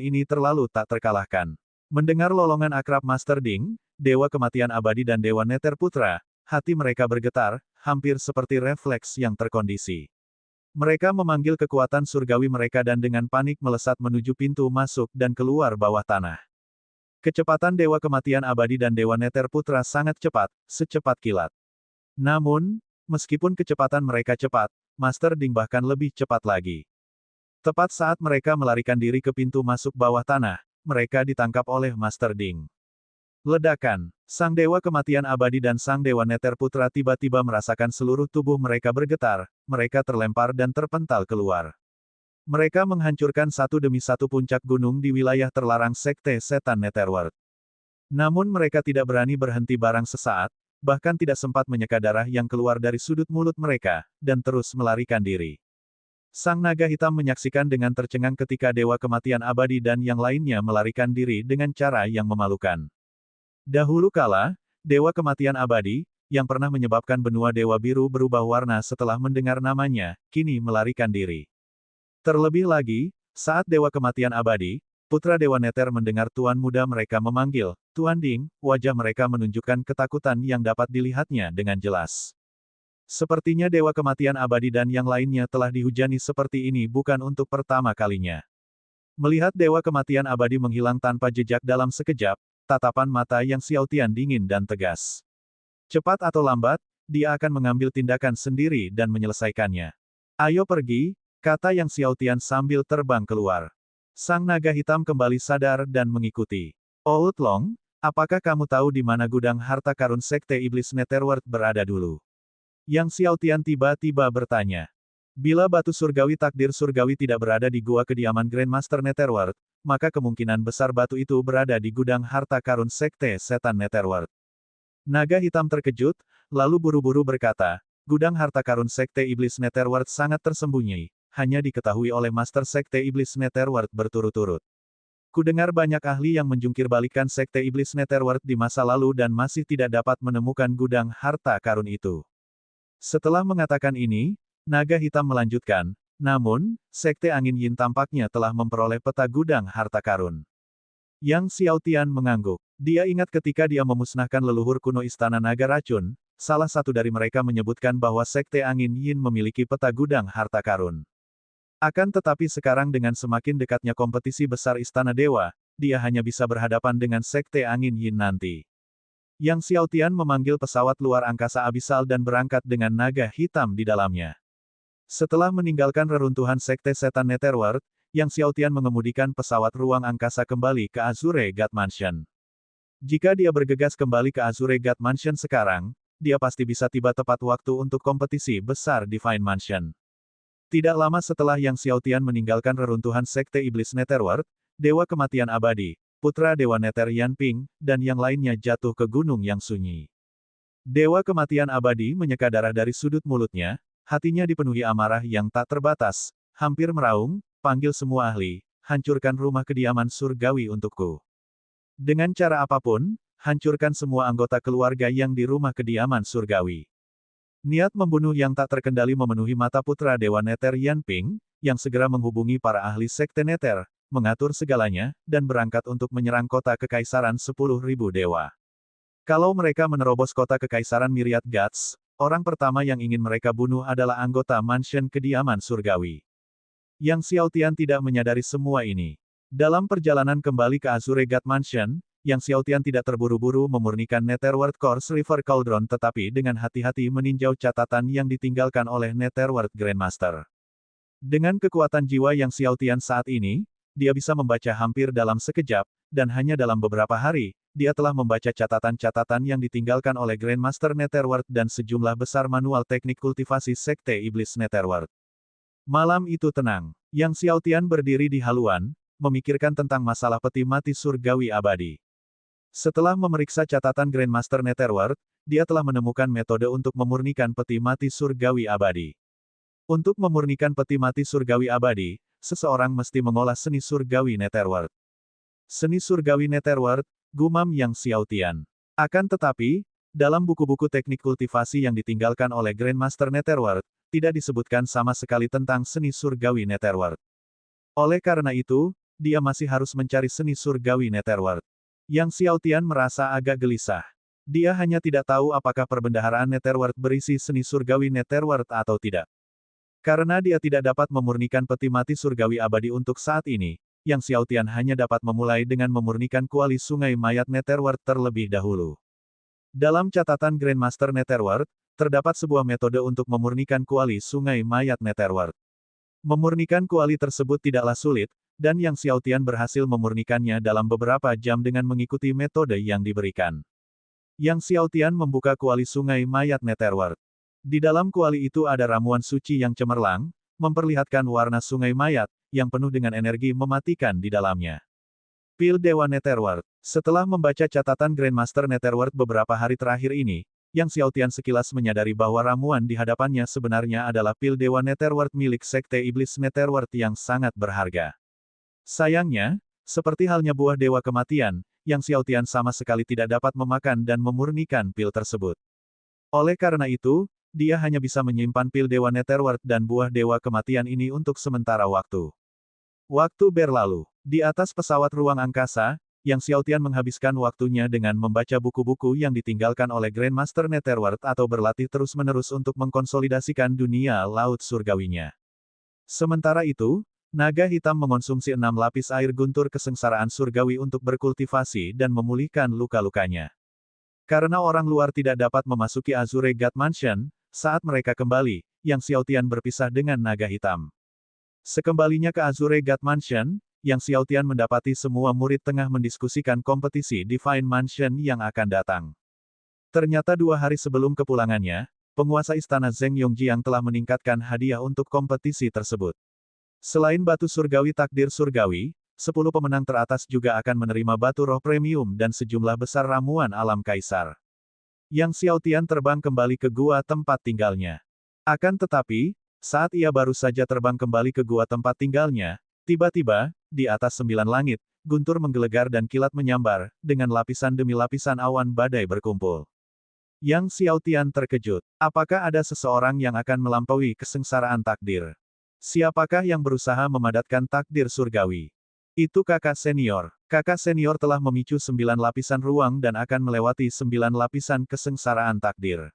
A: ini terlalu tak terkalahkan. Mendengar lolongan akrab Master Ding, Dewa Kematian Abadi dan Dewa Nether Putra, hati mereka bergetar, hampir seperti refleks yang terkondisi. Mereka memanggil kekuatan surgawi mereka dan dengan panik melesat menuju pintu masuk dan keluar bawah tanah. Kecepatan Dewa Kematian Abadi dan Dewa Nether Putra sangat cepat, secepat kilat. Namun, meskipun kecepatan mereka cepat, Master Ding bahkan lebih cepat lagi. Tepat saat mereka melarikan diri ke pintu masuk bawah tanah, mereka ditangkap oleh Master Ding. Ledakan, Sang Dewa Kematian Abadi dan Sang Dewa Nether Putra tiba-tiba merasakan seluruh tubuh mereka bergetar, mereka terlempar dan terpental keluar. Mereka menghancurkan satu demi satu puncak gunung di wilayah terlarang Sekte Setan Netherworld. Namun mereka tidak berani berhenti barang sesaat, bahkan tidak sempat menyeka darah yang keluar dari sudut mulut mereka, dan terus melarikan diri. Sang naga hitam menyaksikan dengan tercengang ketika Dewa Kematian Abadi dan yang lainnya melarikan diri dengan cara yang memalukan. Dahulu kala, Dewa Kematian Abadi, yang pernah menyebabkan benua Dewa Biru berubah warna setelah mendengar namanya, kini melarikan diri. Terlebih lagi, saat Dewa Kematian Abadi, Putra Dewa Nether mendengar Tuan Muda mereka memanggil, Tuan Ding, wajah mereka menunjukkan ketakutan yang dapat dilihatnya dengan jelas. Sepertinya Dewa Kematian Abadi dan yang lainnya telah dihujani seperti ini bukan untuk pertama kalinya. Melihat Dewa Kematian Abadi menghilang tanpa jejak dalam sekejap, tatapan mata Yang Xiaotian dingin dan tegas. Cepat atau lambat, dia akan mengambil tindakan sendiri dan menyelesaikannya. Ayo pergi, kata Yang Xiaotian sambil terbang keluar. Sang naga hitam kembali sadar dan mengikuti. Oud Long, apakah kamu tahu di mana gudang harta karun Sekte Iblis Netherworld berada dulu? Yang Xiaotian tiba-tiba bertanya. Bila batu surgawi takdir surgawi tidak berada di gua kediaman Grandmaster Netherworld, maka kemungkinan besar batu itu berada di gudang harta karun Sekte Setan Netherworld. Naga hitam terkejut, lalu buru-buru berkata, gudang harta karun Sekte Iblis Netherworld sangat tersembunyi, hanya diketahui oleh Master Sekte Iblis Netherworld berturut-turut. Kudengar banyak ahli yang menjungkir balikan Sekte Iblis Netherworld di masa lalu dan masih tidak dapat menemukan gudang harta karun itu. Setelah mengatakan ini, naga hitam melanjutkan, namun, Sekte Angin Yin tampaknya telah memperoleh peta gudang harta karun. Yang Xiaotian mengangguk. Dia ingat ketika dia memusnahkan leluhur kuno Istana Naga Racun, salah satu dari mereka menyebutkan bahwa Sekte Angin Yin memiliki peta gudang harta karun. Akan tetapi sekarang dengan semakin dekatnya kompetisi besar Istana Dewa, dia hanya bisa berhadapan dengan Sekte Angin Yin nanti. Yang Xiaotian memanggil pesawat luar angkasa abisal dan berangkat dengan naga hitam di dalamnya. Setelah meninggalkan reruntuhan Sekte Setan Netherworld, Yang Xiaotian mengemudikan pesawat ruang angkasa kembali ke Azure God Mansion. Jika dia bergegas kembali ke Azure God Mansion sekarang, dia pasti bisa tiba tepat waktu untuk kompetisi besar Divine Mansion. Tidak lama setelah Yang Xiaotian meninggalkan reruntuhan Sekte Iblis Netherworld, Dewa Kematian Abadi, Putra Dewa Nether Yan Ping, dan yang lainnya jatuh ke gunung yang sunyi. Dewa Kematian Abadi menyeka darah dari sudut mulutnya, hatinya dipenuhi amarah yang tak terbatas, hampir meraung, panggil semua ahli, hancurkan rumah kediaman surgawi untukku. Dengan cara apapun, hancurkan semua anggota keluarga yang di rumah kediaman surgawi. Niat membunuh yang tak terkendali memenuhi mata Putra Dewa Nether Yan Ping, yang segera menghubungi para ahli Sekte Nether, mengatur segalanya, dan berangkat untuk menyerang kota kekaisaran 10.000 dewa. Kalau mereka menerobos kota kekaisaran Myriad Gods, orang pertama yang ingin mereka bunuh adalah anggota mansion kediaman surgawi. Yang Xiaotian tidak menyadari semua ini. Dalam perjalanan kembali ke Azure God Mansion, Yang Xiaotian tidak terburu-buru memurnikan Netherworld Course River Cauldron tetapi dengan hati-hati meninjau catatan yang ditinggalkan oleh Netherworld Grandmaster. Dengan kekuatan jiwa yang Xiaotian saat ini, dia bisa membaca hampir dalam sekejap, dan hanya dalam beberapa hari, dia telah membaca catatan-catatan yang ditinggalkan oleh Grandmaster Netherworld dan sejumlah besar manual teknik kultivasi Sekte Iblis Netherworld. Malam itu tenang. Yang Xiaotian berdiri di haluan, memikirkan tentang masalah peti mati surgawi abadi. Setelah memeriksa catatan Grandmaster Netherworld, dia telah menemukan metode untuk memurnikan peti mati surgawi abadi. Untuk memurnikan peti mati surgawi abadi, seseorang mesti mengolah seni surgawi Netherworld. Seni surgawi Netherworld, gumam Yang Xiaotian. Akan tetapi, dalam buku-buku teknik kultivasi yang ditinggalkan oleh Grandmaster Netherworld, tidak disebutkan sama sekali tentang seni surgawi Netherworld. Oleh karena itu, dia masih harus mencari seni surgawi Netherworld. Yang Xiaotian merasa agak gelisah. Dia hanya tidak tahu apakah perbendaharaan Netherworld berisi seni surgawi Netherworld atau tidak. Karena dia tidak dapat memurnikan peti mati surgawi abadi untuk saat ini, Yang Xiaotian hanya dapat memulai dengan memurnikan kuali sungai mayat Netherworld terlebih dahulu. Dalam catatan Grandmaster Netherworld, terdapat sebuah metode untuk memurnikan kuali sungai mayat Netherworld. Memurnikan kuali tersebut tidaklah sulit, dan Yang Xiaotian berhasil memurnikannya dalam beberapa jam dengan mengikuti metode yang diberikan. Yang Xiaotian membuka kuali sungai mayat Netherworld. Di dalam kuali itu ada ramuan suci yang cemerlang, memperlihatkan warna sungai mayat, yang penuh dengan energi mematikan di dalamnya. Pil Dewa Netherworld. Setelah membaca catatan Grandmaster Netherworld beberapa hari terakhir ini, Yang Xiaotian sekilas menyadari bahwa ramuan di hadapannya sebenarnya adalah pil Dewa Netherworld milik Sekte Iblis Netherworld yang sangat berharga. Sayangnya, seperti halnya buah Dewa Kematian, Yang Xiaotian sama sekali tidak dapat memakan dan memurnikan pil tersebut. Oleh karena itu, dia hanya bisa menyimpan pil Dewa Netherworld dan buah Dewa Kematian ini untuk sementara waktu. Waktu berlalu. Di atas pesawat ruang angkasa, Yang Xiaotian menghabiskan waktunya dengan membaca buku-buku yang ditinggalkan oleh Grandmaster Netherworld atau berlatih terus-menerus untuk mengkonsolidasikan dunia laut surgawinya. Sementara itu, naga hitam mengonsumsi 6 lapis air guntur kesengsaraan surgawi untuk berkultivasi dan memulihkan luka-lukanya. Karena orang luar tidak dapat memasuki Azure God Mansion, saat mereka kembali, Yang Xiaotian berpisah dengan naga hitam. Sekembalinya ke Azure God Mansion, Yang Xiaotian mendapati semua murid tengah mendiskusikan kompetisi Divine Mansion yang akan datang. Ternyata 2 hari sebelum kepulangannya, penguasa istana Zheng Yongjiang telah meningkatkan hadiah untuk kompetisi tersebut. Selain batu surgawi takdir surgawi, 10 pemenang teratas juga akan menerima batu roh premium dan sejumlah besar ramuan alam kaisar. Yang Xiaotian terbang kembali ke gua tempat tinggalnya. Akan tetapi, saat ia baru saja terbang kembali ke gua tempat tinggalnya, tiba-tiba, di atas 9 langit, guntur menggelegar dan kilat menyambar, dengan lapisan demi lapisan awan badai berkumpul. Yang Xiaotian terkejut. Apakah ada seseorang yang akan melampaui kesengsaraan takdir? Siapakah yang berusaha memadatkan takdir surgawi? Itu kakak senior. Kakak senior telah memicu 9 lapisan ruang dan akan melewati 9 lapisan kesengsaraan takdir.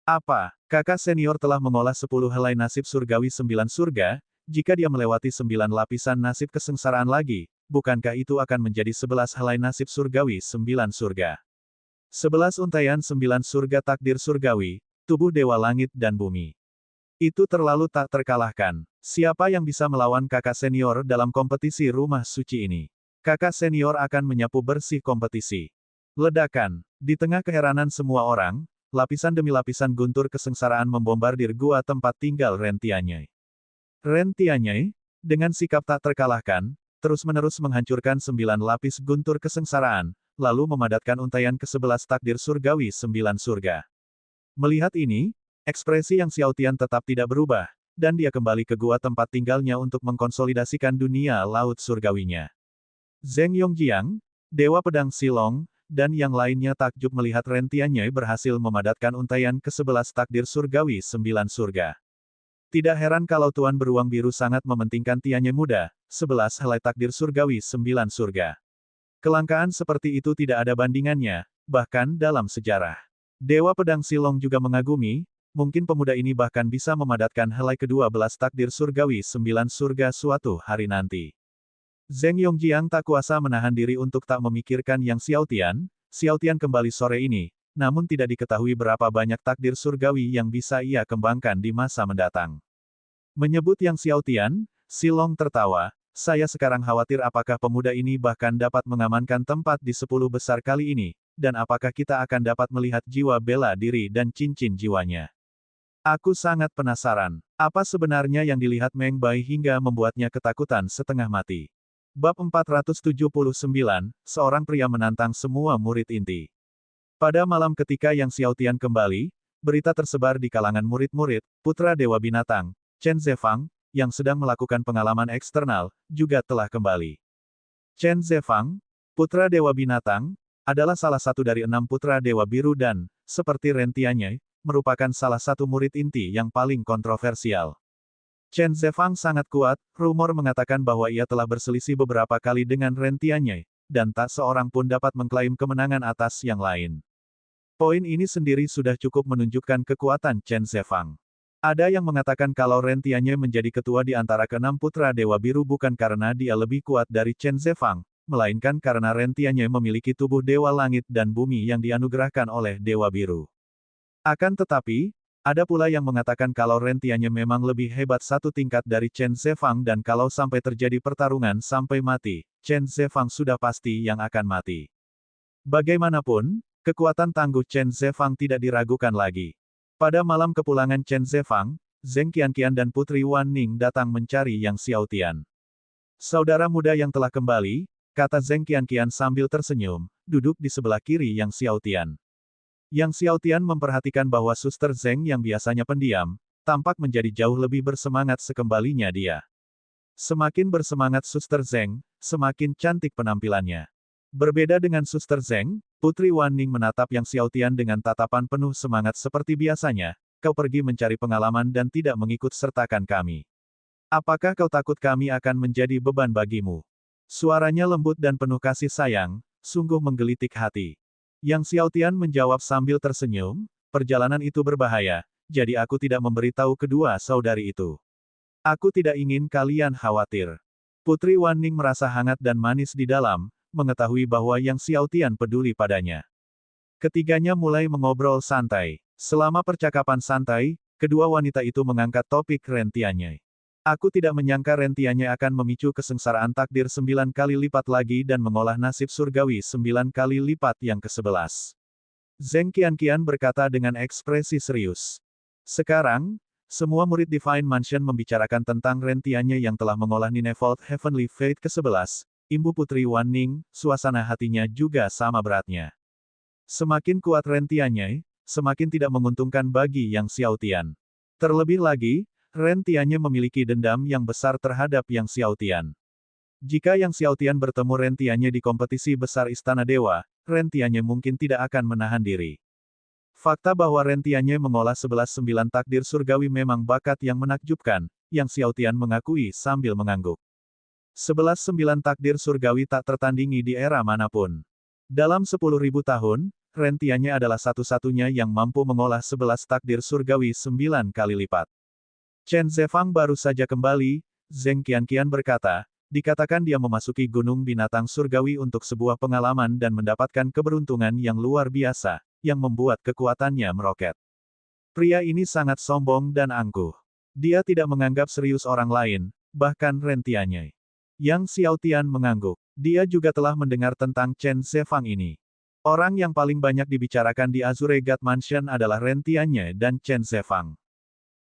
A: Apa? Kakak senior telah mengolah 10 helai nasib surgawi 9 surga, jika dia melewati 9 lapisan nasib kesengsaraan lagi, bukankah itu akan menjadi 11 helai nasib surgawi 9 surga? 11 untaian 9 surga takdir surgawi, tubuh dewa langit dan bumi. Itu terlalu tak terkalahkan. Siapa yang bisa melawan kakak senior dalam kompetisi rumah suci ini? Kakak senior akan menyapu bersih kompetisi. Ledakan. Di tengah keheranan semua orang, lapisan demi lapisan guntur kesengsaraan membombardir gua tempat tinggal Ren Tianyai. Ren Tianyai, dengan sikap tak terkalahkan, terus-menerus menghancurkan 9 lapis guntur kesengsaraan, lalu memadatkan untaian ke-11 takdir surgawi 9 surga. Melihat ini, ekspresi Yang Xiaotian tetap tidak berubah, dan dia kembali ke gua tempat tinggalnya untuk mengkonsolidasikan dunia laut surgawinya. Zheng Yongjiang, Dewa Pedang Silong, dan yang lainnya takjub melihat Ren Tianyai berhasil memadatkan untaian ke-11 takdir surgawi 9 surga. Tidak heran kalau Tuan Beruang Biru sangat mementingkan Tianyai muda, 11 helai takdir surgawi 9 surga. Kelangkaan seperti itu tidak ada bandingannya, bahkan dalam sejarah. Dewa Pedang Silong juga mengagumi, mungkin pemuda ini bahkan bisa memadatkan helai ke-12 takdir surgawi 9 surga suatu hari nanti. Zheng Yongjiang tak kuasa menahan diri untuk tak memikirkan Yang Xiaotian. Xiaotian kembali sore ini, namun tidak diketahui berapa banyak takdir surgawi yang bisa ia kembangkan di masa mendatang. Menyebut Yang Xiaotian, Silong tertawa, saya sekarang khawatir apakah pemuda ini bahkan dapat mengamankan tempat di 10 besar kali ini, dan apakah kita akan dapat melihat jiwa bela diri dan cincin jiwanya. Aku sangat penasaran, apa sebenarnya yang dilihat Meng Bai hingga membuatnya ketakutan setengah mati. Bab 479, seorang pria menantang semua murid inti. Pada malam ketika Yang Xiaotian kembali, berita tersebar di kalangan murid-murid, putra Dewa Binatang, Chen Zefang, yang sedang melakukan pengalaman eksternal, juga telah kembali. Chen Zefang, putra Dewa Binatang, adalah salah satu dari 6 putra Dewa Biru dan, seperti rentiannya, merupakan salah satu murid inti yang paling kontroversial. Chen Zefang sangat kuat, rumor mengatakan bahwa ia telah berselisih beberapa kali dengan rentiannya, dan tak seorang pun dapat mengklaim kemenangan atas yang lain. Poin ini sendiri sudah cukup menunjukkan kekuatan Chen Zefang. Ada yang mengatakan kalau rentiannya menjadi ketua di antara ke-6 putra Dewa Biru bukan karena dia lebih kuat dari Chen Zefang, melainkan karena rentiannya memiliki tubuh Dewa Langit dan Bumi yang dianugerahkan oleh Dewa Biru. Akan tetapi, ada pula yang mengatakan kalau rentiannya memang lebih hebat satu tingkat dari Chen Zefang dan kalau sampai terjadi pertarungan sampai mati, Chen Zefang sudah pasti yang akan mati. Bagaimanapun, kekuatan tangguh Chen Zefang tidak diragukan lagi. Pada malam kepulangan Chen Zefang, Zheng Qianqian dan Putri Wan Ning datang mencari Yang Xiaotian. Saudara muda yang telah kembali, kata Zheng Qianqian sambil tersenyum, duduk di sebelah kiri Yang Xiaotian. Yang Xiaotian memperhatikan bahwa Suster Zheng yang biasanya pendiam, tampak menjadi jauh lebih bersemangat sekembalinya dia. Semakin bersemangat Suster Zheng, semakin cantik penampilannya. Berbeda dengan Suster Zheng, Putri Wan Ning menatap Yang Xiaotian dengan tatapan penuh semangat seperti biasanya, kau pergi mencari pengalaman dan tidak mengikut sertakan kami. Apakah kau takut kami akan menjadi beban bagimu? Suaranya lembut dan penuh kasih sayang, sungguh menggelitik hati. Yang Xiaotian menjawab sambil tersenyum, perjalanan itu berbahaya, jadi aku tidak memberitahu kedua saudari itu. Aku tidak ingin kalian khawatir. Putri Wan Ning merasa hangat dan manis di dalam, mengetahui bahwa Yang Xiaotian peduli padanya. Ketiganya mulai mengobrol santai. Selama percakapan santai, kedua wanita itu mengangkat topik rentiannya. Aku tidak menyangka rentiannya akan memicu kesengsaraan takdir 9 kali lipat lagi dan mengolah nasib surgawi 9 kali lipat yang ke-11. Zheng Qianqian berkata dengan ekspresi serius. Sekarang, semua murid Divine Mansion membicarakan tentang rentiannya yang telah mengolah Ninefold Heavenly Fate ke-11, Imbu Putri Wan Ning, suasana hatinya juga sama beratnya. Semakin kuat rentiannya, semakin tidak menguntungkan bagi Yang Xiaotian. Terlebih lagi, rentiannya memiliki dendam yang besar terhadap Yang Xiaotian. Jika Yang Xiaotian bertemu rentiannya di kompetisi besar Istana Dewa, rentiannya mungkin tidak akan menahan diri. Fakta bahwa rentiannya mengolah 11-9 takdir surgawi memang bakat yang menakjubkan, Yang Xiaotian mengakui sambil mengangguk. 11-9 takdir surgawi tak tertandingi di era manapun. Dalam 10.000 tahun, rentiannya adalah satu-satunya yang mampu mengolah 11 takdir surgawi 9 kali lipat. Chen Zefang baru saja kembali, Zheng Qianqian berkata, dikatakan dia memasuki Gunung Binatang Surgawi untuk sebuah pengalaman dan mendapatkan keberuntungan yang luar biasa, yang membuat kekuatannya meroket. Pria ini sangat sombong dan angkuh. Dia tidak menganggap serius orang lain, bahkan rentiannya. Yang Xiaotian mengangguk. Dia juga telah mendengar tentang Chen Zefang ini. Orang yang paling banyak dibicarakan di Azure God Mansion adalah rentiannya dan Chen Zefang.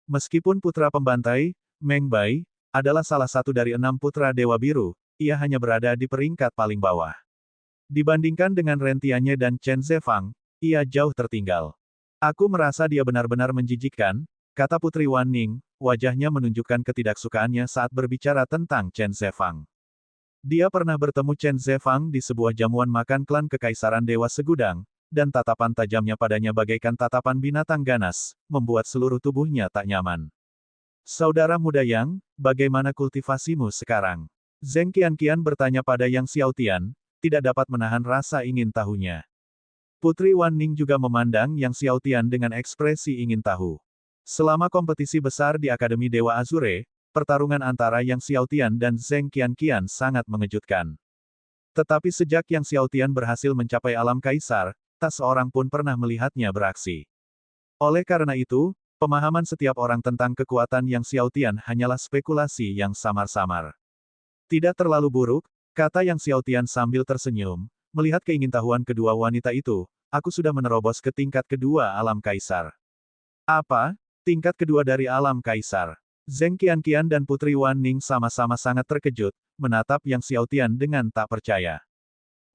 A: Meskipun putra pembantai, Meng Bai, adalah salah satu dari 6 putra Dewa Biru, ia hanya berada di peringkat paling bawah. Dibandingkan dengan rentiannya dan Chen Zefang, ia jauh tertinggal. Aku merasa dia benar-benar menjijikkan, kata Putri Wan Ning, wajahnya menunjukkan ketidaksukaannya saat berbicara tentang Chen Zefang. Dia pernah bertemu Chen Zefang di sebuah jamuan makan klan Kekaisaran Dewa Segudang, dan tatapan tajamnya padanya bagaikan tatapan binatang ganas, membuat seluruh tubuhnya tak nyaman. Saudara muda Yang, bagaimana kultivasimu sekarang? Zheng Qianqian bertanya pada Yang Xiaotian, tidak dapat menahan rasa ingin tahunya. Putri Wan Ning juga memandang Yang Xiaotian dengan ekspresi ingin tahu. Selama kompetisi besar di Akademi Dewa Azure, pertarungan antara Yang Xiaotian dan Zheng Qianqian sangat mengejutkan. Tetapi sejak Yang Xiaotian berhasil mencapai alam kaisar, tak seorang pun pernah melihatnya beraksi. Oleh karena itu, pemahaman setiap orang tentang kekuatan Yang Xiaotian hanyalah spekulasi yang samar-samar. Tidak terlalu buruk, kata Yang Xiaotian sambil tersenyum, melihat keingintahuan kedua wanita itu, aku sudah menerobos ke tingkat kedua alam kaisar. Apa? Tingkat kedua dari alam kaisar. Zheng Qianqian dan Putri Wan Ning sama-sama sangat terkejut, menatap Yang Xiaotian dengan tak percaya.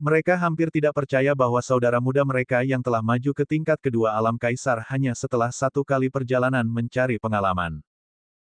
A: Mereka hampir tidak percaya bahwa saudara muda mereka yang telah maju ke tingkat kedua alam kaisar hanya setelah 1 kali perjalanan mencari pengalaman.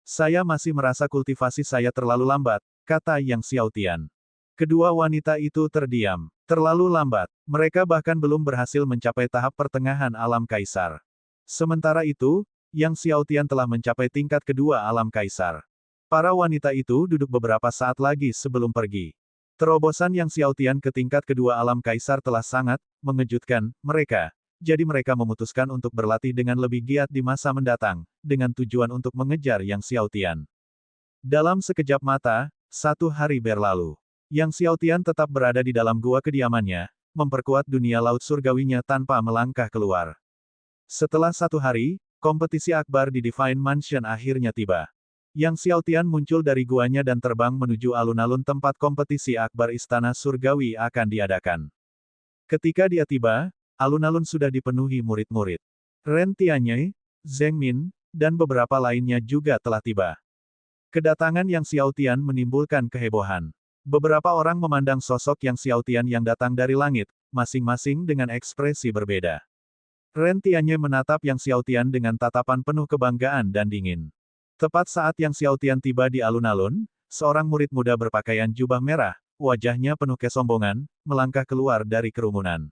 A: Saya masih merasa kultivasi saya terlalu lambat, kata Yang Xiaotian. Kedua wanita itu terdiam. Terlalu lambat. Mereka bahkan belum berhasil mencapai tahap pertengahan alam kaisar. Sementara itu, Yang Xiaotian telah mencapai tingkat kedua alam kaisar. Para wanita itu duduk beberapa saat lagi sebelum pergi. Terobosan Yang Xiaotian ke tingkat kedua alam kaisar telah sangat mengejutkan mereka. Jadi mereka memutuskan untuk berlatih dengan lebih giat di masa mendatang, dengan tujuan untuk mengejar Yang Xiaotian. Dalam sekejap mata, 1 hari berlalu. Yang Xiaotian tetap berada di dalam gua kediamannya, memperkuat dunia laut surgawinya tanpa melangkah keluar. Setelah 1 hari, kompetisi akbar di Divine Mansion akhirnya tiba. Yang Xiaotian muncul dari guanya dan terbang menuju alun-alun tempat kompetisi akbar Istana Surgawi akan diadakan. Ketika dia tiba, alun-alun sudah dipenuhi murid-murid. Ren Tianye, Zheng Min, dan beberapa lainnya juga telah tiba. Kedatangan Yang Xiaotian menimbulkan kehebohan. Beberapa orang memandang sosok Yang Xiaotian yang datang dari langit, masing-masing dengan ekspresi berbeda. Ren Tianye menatap Yang Xiaotian dengan tatapan penuh kebanggaan dan dingin. Tepat saat Yang Xiaotian tiba di alun-alun, seorang murid muda berpakaian jubah merah, wajahnya penuh kesombongan, melangkah keluar dari kerumunan.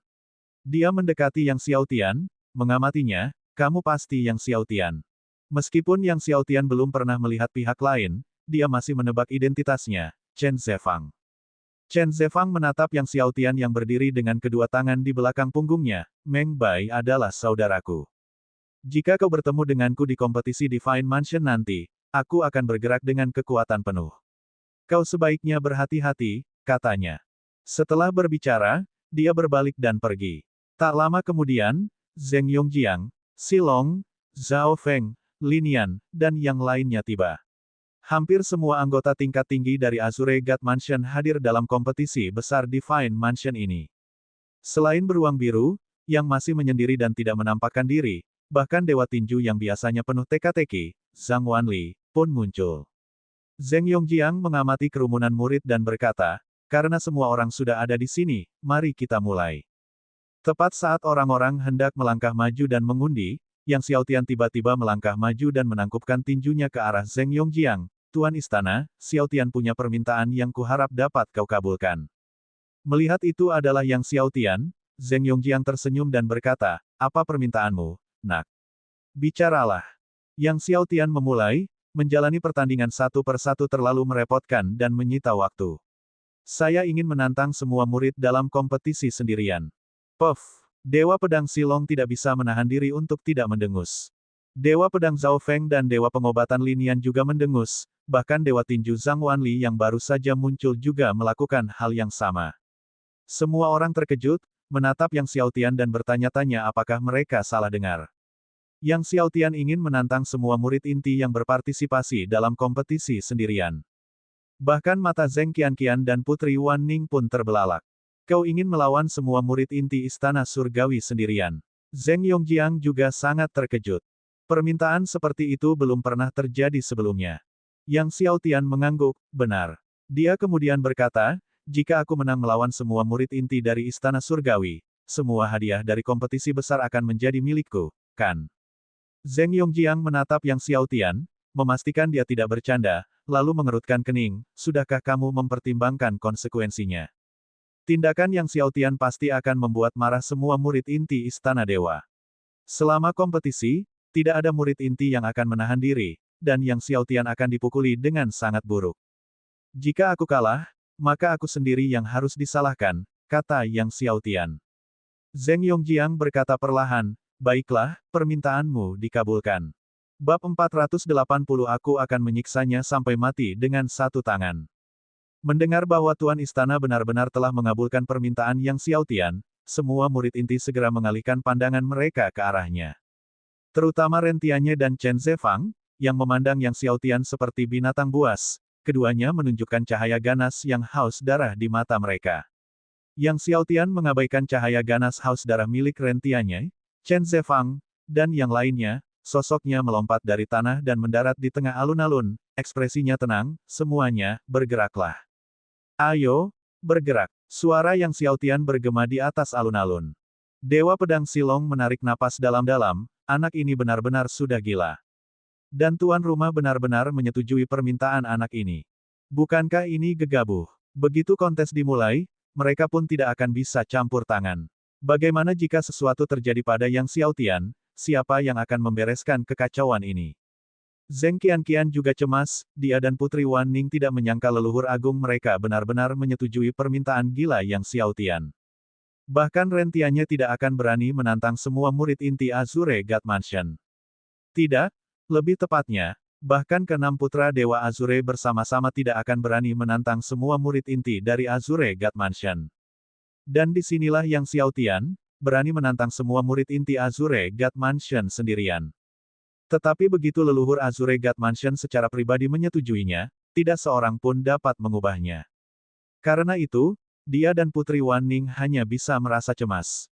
A: Dia mendekati Yang Xiaotian, mengamatinya, kamu pasti Yang Xiaotian. Meskipun Yang Xiaotian belum pernah melihat pihak lain, dia masih menebak identitasnya, Chen Zefang. Chen Zefang menatap Yang Xiaotian yang berdiri dengan kedua tangan di belakang punggungnya, Meng Bai adalah saudaraku. Jika kau bertemu denganku di kompetisi Divine Mansion nanti, aku akan bergerak dengan kekuatan penuh. Kau sebaiknya berhati-hati, katanya. Setelah berbicara, dia berbalik dan pergi. Tak lama kemudian, Zheng Yongjiang, Silong, Zhao Feng, Lin Yan, dan yang lainnya tiba. Hampir semua anggota tingkat tinggi dari Azure God Mansion hadir dalam kompetisi besar Divine Mansion ini. Selain beruang biru, yang masih menyendiri dan tidak menampakkan diri, bahkan Dewa Tinju yang biasanya penuh teka-teki, Zhang Wanli, pun muncul. Zheng Yongjiang mengamati kerumunan murid dan berkata, karena semua orang sudah ada di sini, mari kita mulai. Tepat saat orang-orang hendak melangkah maju dan mengundi, Yang Xiaotian tiba-tiba melangkah maju dan menangkupkan tinjunya ke arah Zheng Yongjiang. Tuan Istana, Xiaotian punya permintaan yang kuharap dapat kau kabulkan. Melihat itu adalah Yang Xiaotian, Zheng Yongjiang tersenyum dan berkata, apa permintaanmu, nak? Bicaralah. Yang Xiaotian memulai, menjalani pertandingan satu persatu terlalu merepotkan dan menyita waktu. Saya ingin menantang semua murid dalam kompetisi sendirian. Puff. Dewa Pedang Silong tidak bisa menahan diri untuk tidak mendengus. Dewa Pedang Zhao Feng dan Dewa Pengobatan Lin Yan juga mendengus, bahkan Dewa Tinju Zhang Wanli yang baru saja muncul juga melakukan hal yang sama. Semua orang terkejut, menatap Yang Xiaotian dan bertanya-tanya apakah mereka salah dengar. Yang Xiaotian ingin menantang semua murid inti yang berpartisipasi dalam kompetisi sendirian. Bahkan mata Zheng Qianqian dan Putri Wan Ning pun terbelalak. Kau ingin melawan semua murid inti Istana Surgawi sendirian. Zheng Yongjiang juga sangat terkejut. Permintaan seperti itu belum pernah terjadi sebelumnya. Yang Xiaotian mengangguk, benar. Dia kemudian berkata, jika aku menang melawan semua murid inti dari Istana Surgawi, semua hadiah dari kompetisi besar akan menjadi milikku, kan? Zheng Yongjiang menatap Yang Xiaotian, memastikan dia tidak bercanda, lalu mengerutkan kening, sudahkah kamu mempertimbangkan konsekuensinya? Tindakan Yang Xiaotian pasti akan membuat marah semua murid inti Istana Dewa. Selama kompetisi, tidak ada murid inti yang akan menahan diri, dan Yang Xiaotian akan dipukuli dengan sangat buruk. Jika aku kalah, maka aku sendiri yang harus disalahkan, kata Yang Xiaotian. Zheng Yongjiang berkata perlahan, baiklah, permintaanmu dikabulkan. Bab 480 Aku akan menyiksanya sampai mati dengan satu tangan. Mendengar bahwa Tuan Istana benar-benar telah mengabulkan permintaan Yang Xiaotian, semua murid inti segera mengalihkan pandangan mereka ke arahnya. Terutama Rentianye dan Chen Zefang, yang memandang Yang Xiaotian seperti binatang buas, keduanya menunjukkan cahaya ganas yang haus darah di mata mereka. Yang Xiaotian mengabaikan cahaya ganas haus darah milik Rentianye, Chen Zefang, dan yang lainnya. Sosoknya melompat dari tanah dan mendarat di tengah alun-alun, ekspresinya tenang, semuanya, bergeraklah. Ayo, bergerak. Suara Yang Xiaotian bergema di atas alun-alun. Dewa Pedang Silong menarik napas dalam-dalam, anak ini benar-benar sudah gila. Dan tuan rumah benar-benar menyetujui permintaan anak ini. Bukankah ini gegabah? Begitu kontes dimulai, mereka pun tidak akan bisa campur tangan. Bagaimana jika sesuatu terjadi pada Yang Xiaotian? Siapa yang akan membereskan kekacauan ini? Zheng Qianqian juga cemas, dia dan Putri Wan Ning tidak menyangka leluhur agung mereka benar-benar menyetujui permintaan gila Yang Xiaotian. Bahkan Rentianye tidak akan berani menantang semua murid inti Azure God Mansion. Tidak, lebih tepatnya, bahkan keenam putra Dewa Azure bersama-sama tidak akan berani menantang semua murid inti dari Azure God Mansion. Dan disinilah Yang Xiaotian berani menantang semua murid inti Azure God Mansion sendirian. Tetapi begitu leluhur Azure God Mansion secara pribadi menyetujuinya, tidak seorang pun dapat mengubahnya. Karena itu, dia dan Putri Wan Ning hanya bisa merasa cemas.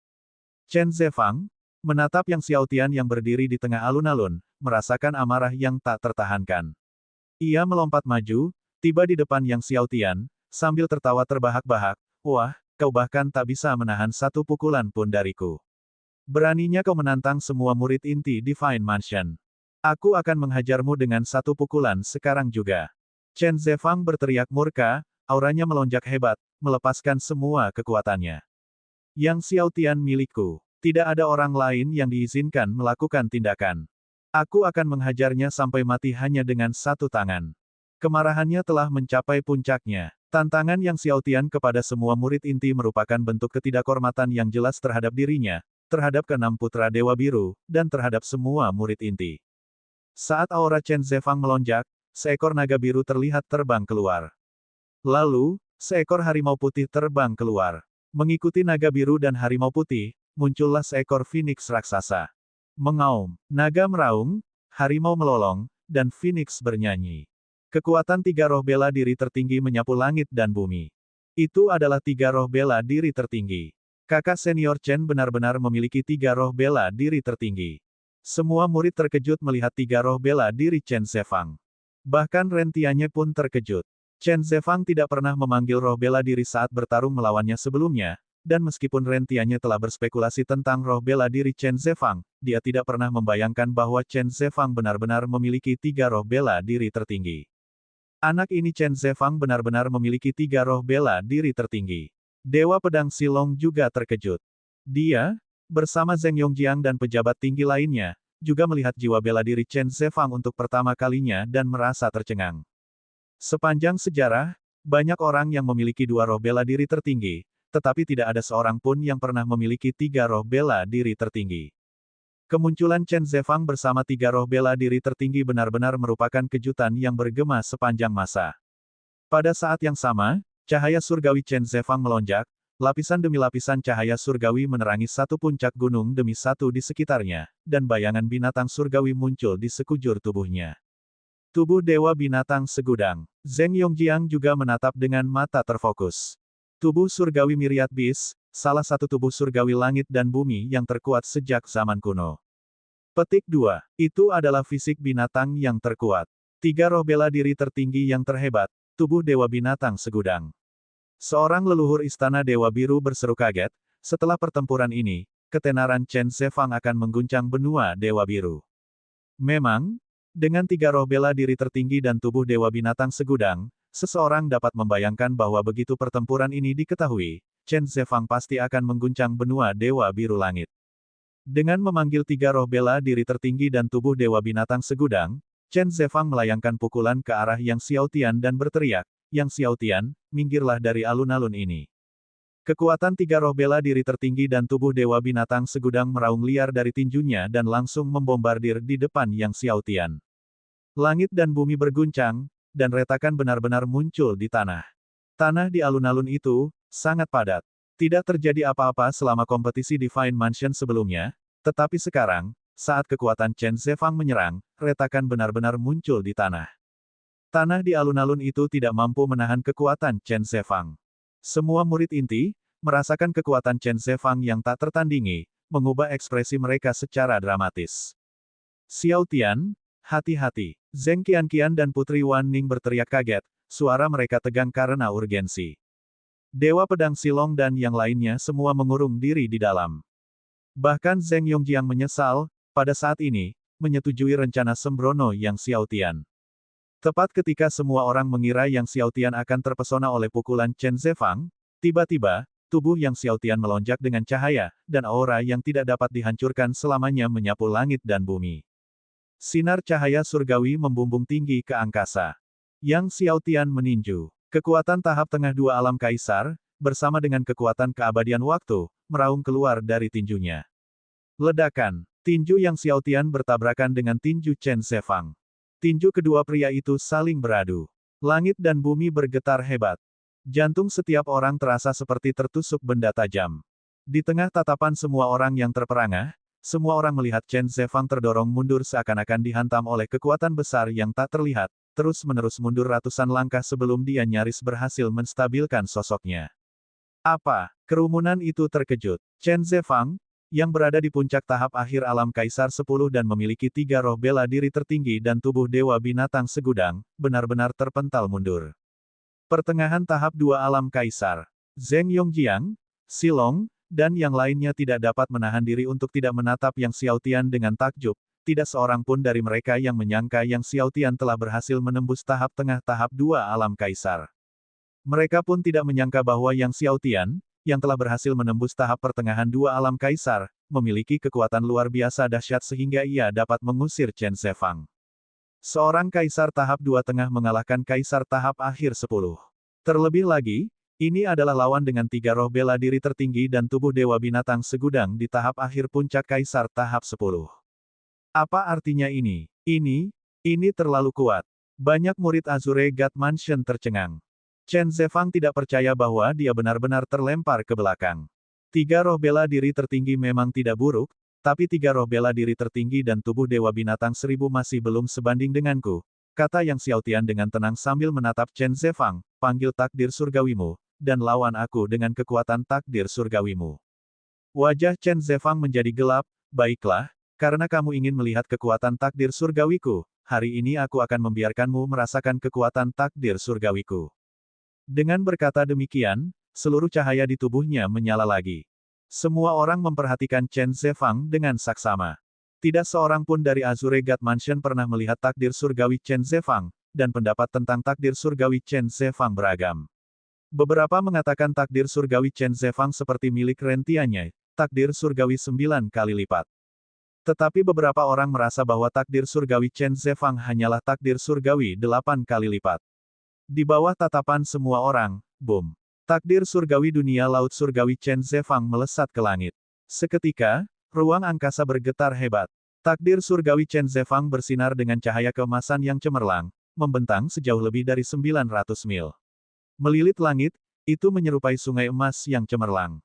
A: Chen Zefang menatap Yang Xiaotian yang berdiri di tengah alun-alun, merasakan amarah yang tak tertahankan. Ia melompat maju, tiba di depan Yang Xiaotian, sambil tertawa terbahak-bahak, "Wah, kau bahkan tak bisa menahan satu pukulan pun dariku. Beraninya kau menantang semua murid inti Divine Mansion. Aku akan menghajarmu dengan satu pukulan sekarang juga." Chen Zefang berteriak murka, auranya melonjak hebat, melepaskan semua kekuatannya. Yang Xiaotian milikku. Tidak ada orang lain yang diizinkan melakukan tindakan. Aku akan menghajarnya sampai mati hanya dengan satu tangan. Kemarahannya telah mencapai puncaknya. Tantangan Yang Xiaotian kepada semua murid inti merupakan bentuk ketidakhormatan yang jelas terhadap dirinya, terhadap keenam putra Dewa Biru, dan terhadap semua murid inti. Saat aura Chen Zefang melonjak, seekor naga biru terlihat terbang keluar. Lalu, seekor harimau putih terbang keluar. Mengikuti naga biru dan harimau putih, muncullah seekor Phoenix raksasa. Mengaum, naga meraung, harimau melolong, dan Phoenix bernyanyi. Kekuatan tiga roh bela diri tertinggi menyapu langit dan bumi. Itu adalah tiga roh bela diri tertinggi. Kakak senior Chen benar-benar memiliki tiga roh bela diri tertinggi. Semua murid terkejut melihat tiga roh bela diri Chen Zefang. Bahkan Rentianye pun terkejut. Chen Zefang tidak pernah memanggil roh bela diri saat bertarung melawannya sebelumnya, dan meskipun Rentianye telah berspekulasi tentang roh bela diri Chen Zefang, dia tidak pernah membayangkan bahwa Chen Zefang benar-benar memiliki tiga roh bela diri tertinggi. Anak ini Chen Zefang benar-benar memiliki tiga roh bela diri tertinggi. Dewa Pedang Silong juga terkejut. Dia, bersama Zheng Yongjiang dan pejabat tinggi lainnya, juga melihat jiwa bela diri Chen Zefang untuk pertama kalinya dan merasa tercengang. Sepanjang sejarah, banyak orang yang memiliki dua roh bela diri tertinggi, tetapi tidak ada seorang pun yang pernah memiliki tiga roh bela diri tertinggi. Kemunculan Chen Zefang bersama tiga roh bela diri tertinggi benar-benar merupakan kejutan yang bergema sepanjang masa. Pada saat yang sama, cahaya surgawi Chen Zefang melonjak, lapisan demi lapisan cahaya surgawi menerangi satu puncak gunung demi satu di sekitarnya, dan bayangan binatang surgawi muncul di sekujur tubuhnya. Tubuh Dewa Binatang Segudang. Zheng Yongjiang juga menatap dengan mata terfokus. Tubuh surgawi Myriad Beast, salah satu tubuh surgawi langit dan bumi yang terkuat sejak zaman kuno. Petik 2. Itu adalah fisik binatang yang terkuat. Tiga roh bela diri tertinggi yang terhebat, tubuh Dewa Binatang Segudang. Seorang leluhur istana Dewa Biru berseru kaget, setelah pertempuran ini, ketenaran Chen Zefang akan mengguncang benua Dewa Biru. Memang, dengan tiga roh bela diri tertinggi dan tubuh Dewa Binatang Segudang, seseorang dapat membayangkan bahwa begitu pertempuran ini diketahui, Chen Zefang pasti akan mengguncang benua Dewa Biru Langit. Dengan memanggil tiga roh bela diri tertinggi dan tubuh Dewa Binatang Segudang, Chen Zefang melayangkan pukulan ke arah Yang Xiaotian dan berteriak, "Yang Xiaotian, minggirlah dari alun-alun ini." Kekuatan tiga roh bela diri tertinggi dan tubuh Dewa Binatang Segudang meraung liar dari tinjunya dan langsung membombardir di depan Yang Xiaotian. Langit dan bumi berguncang, dan retakan benar-benar muncul di tanah. Tanah di alun-alun itu sangat padat. Tidak terjadi apa-apa selama kompetisi Divine Mansion sebelumnya, tetapi sekarang, saat kekuatan Chen Zefang menyerang, retakan benar-benar muncul di tanah. Tanah di alun-alun itu tidak mampu menahan kekuatan Chen Zefang. Semua murid inti, merasakan kekuatan Chen Zefang yang tak tertandingi, mengubah ekspresi mereka secara dramatis. Xiaotian, hati-hati. Zheng Qianqian dan Putri Wan Ning berteriak kaget, suara mereka tegang karena urgensi. Dewa Pedang Silong dan yang lainnya semua mengurung diri di dalam. Bahkan Zheng Yongjiang menyesal, pada saat ini, menyetujui rencana sembrono Yang Xiaotian. Tepat ketika semua orang mengira Yang Xiaotian akan terpesona oleh pukulan Chen Zefang, tiba-tiba, tubuh Yang Xiaotian melonjak dengan cahaya, dan aura yang tidak dapat dihancurkan selamanya menyapu langit dan bumi. Sinar cahaya surgawi membumbung tinggi ke angkasa. Yang Xiaotian meninju. Kekuatan tahap tengah dua alam kaisar, bersama dengan kekuatan keabadian waktu, meraung keluar dari tinjunya. Ledakan. Tinju Yang Xiaotian bertabrakan dengan tinju Chen Zefang. Tinju kedua pria itu saling beradu. Langit dan bumi bergetar hebat. Jantung setiap orang terasa seperti tertusuk benda tajam. Di tengah tatapan semua orang yang terperangah, semua orang melihat Chen Zefang terdorong mundur seakan-akan dihantam oleh kekuatan besar yang tak terlihat, terus-menerus mundur ratusan langkah sebelum dia nyaris berhasil menstabilkan sosoknya. Apa? Kerumunan itu terkejut. Chen Zefang, yang berada di puncak tahap akhir alam Kaisar 10 dan memiliki tiga roh bela diri tertinggi dan tubuh Dewa Binatang Segudang, benar-benar terpental mundur. Pertengahan tahap 2 alam Kaisar. Zheng Yongjiang, Silong, dan yang lainnya tidak dapat menahan diri untuk tidak menatap Yang Xiaotian dengan takjub. Tidak seorang pun dari mereka yang menyangka Yang Xiaotian telah berhasil menembus tahap tengah tahap 2 alam Kaisar. Mereka pun tidak menyangka bahwa Yang Xiaotian, yang telah berhasil menembus tahap pertengahan dua alam kaisar, memiliki kekuatan luar biasa dahsyat sehingga ia dapat mengusir Chen Zefang. Seorang kaisar tahap 2 tengah mengalahkan kaisar tahap akhir 10. Terlebih lagi, ini adalah lawan dengan tiga roh bela diri tertinggi dan tubuh Dewa Binatang Segudang di tahap akhir puncak kaisar tahap 10. Apa artinya ini? Ini terlalu kuat. Banyak murid Azure God Mansion tercengang. Chen Zefang tidak percaya bahwa dia benar-benar terlempar ke belakang. Tiga roh bela diri tertinggi memang tidak buruk, tapi tiga roh bela diri tertinggi dan tubuh Dewa Binatang 1000 masih belum sebanding denganku, kata Yang Xiaotian dengan tenang sambil menatap Chen Zefang, panggil takdir surgawimu, dan lawan aku dengan kekuatan takdir surgawimu. Wajah Chen Zefang menjadi gelap, baiklah, karena kamu ingin melihat kekuatan takdir surgawiku, hari ini aku akan membiarkanmu merasakan kekuatan takdir surgawiku. Dengan berkata demikian, seluruh cahaya di tubuhnya menyala lagi. Semua orang memperhatikan Chen Zefang dengan saksama. Tidak seorang pun dari Azure God Mansion pernah melihat takdir surgawi Chen Zefang, dan pendapat tentang takdir surgawi Chen Zefang beragam. Beberapa mengatakan takdir surgawi Chen Zefang seperti milik rentiannya, takdir surgawi 9 kali lipat. Tetapi beberapa orang merasa bahwa takdir surgawi Chen Zefang hanyalah takdir surgawi 8 kali lipat. Di bawah tatapan semua orang, boom. Takdir surgawi dunia laut surgawi Chen Zefang melesat ke langit. Seketika, ruang angkasa bergetar hebat. Takdir surgawi Chen Zefang bersinar dengan cahaya keemasan yang cemerlang, membentang sejauh lebih dari 900 mil. Melilit langit, itu menyerupai sungai emas yang cemerlang.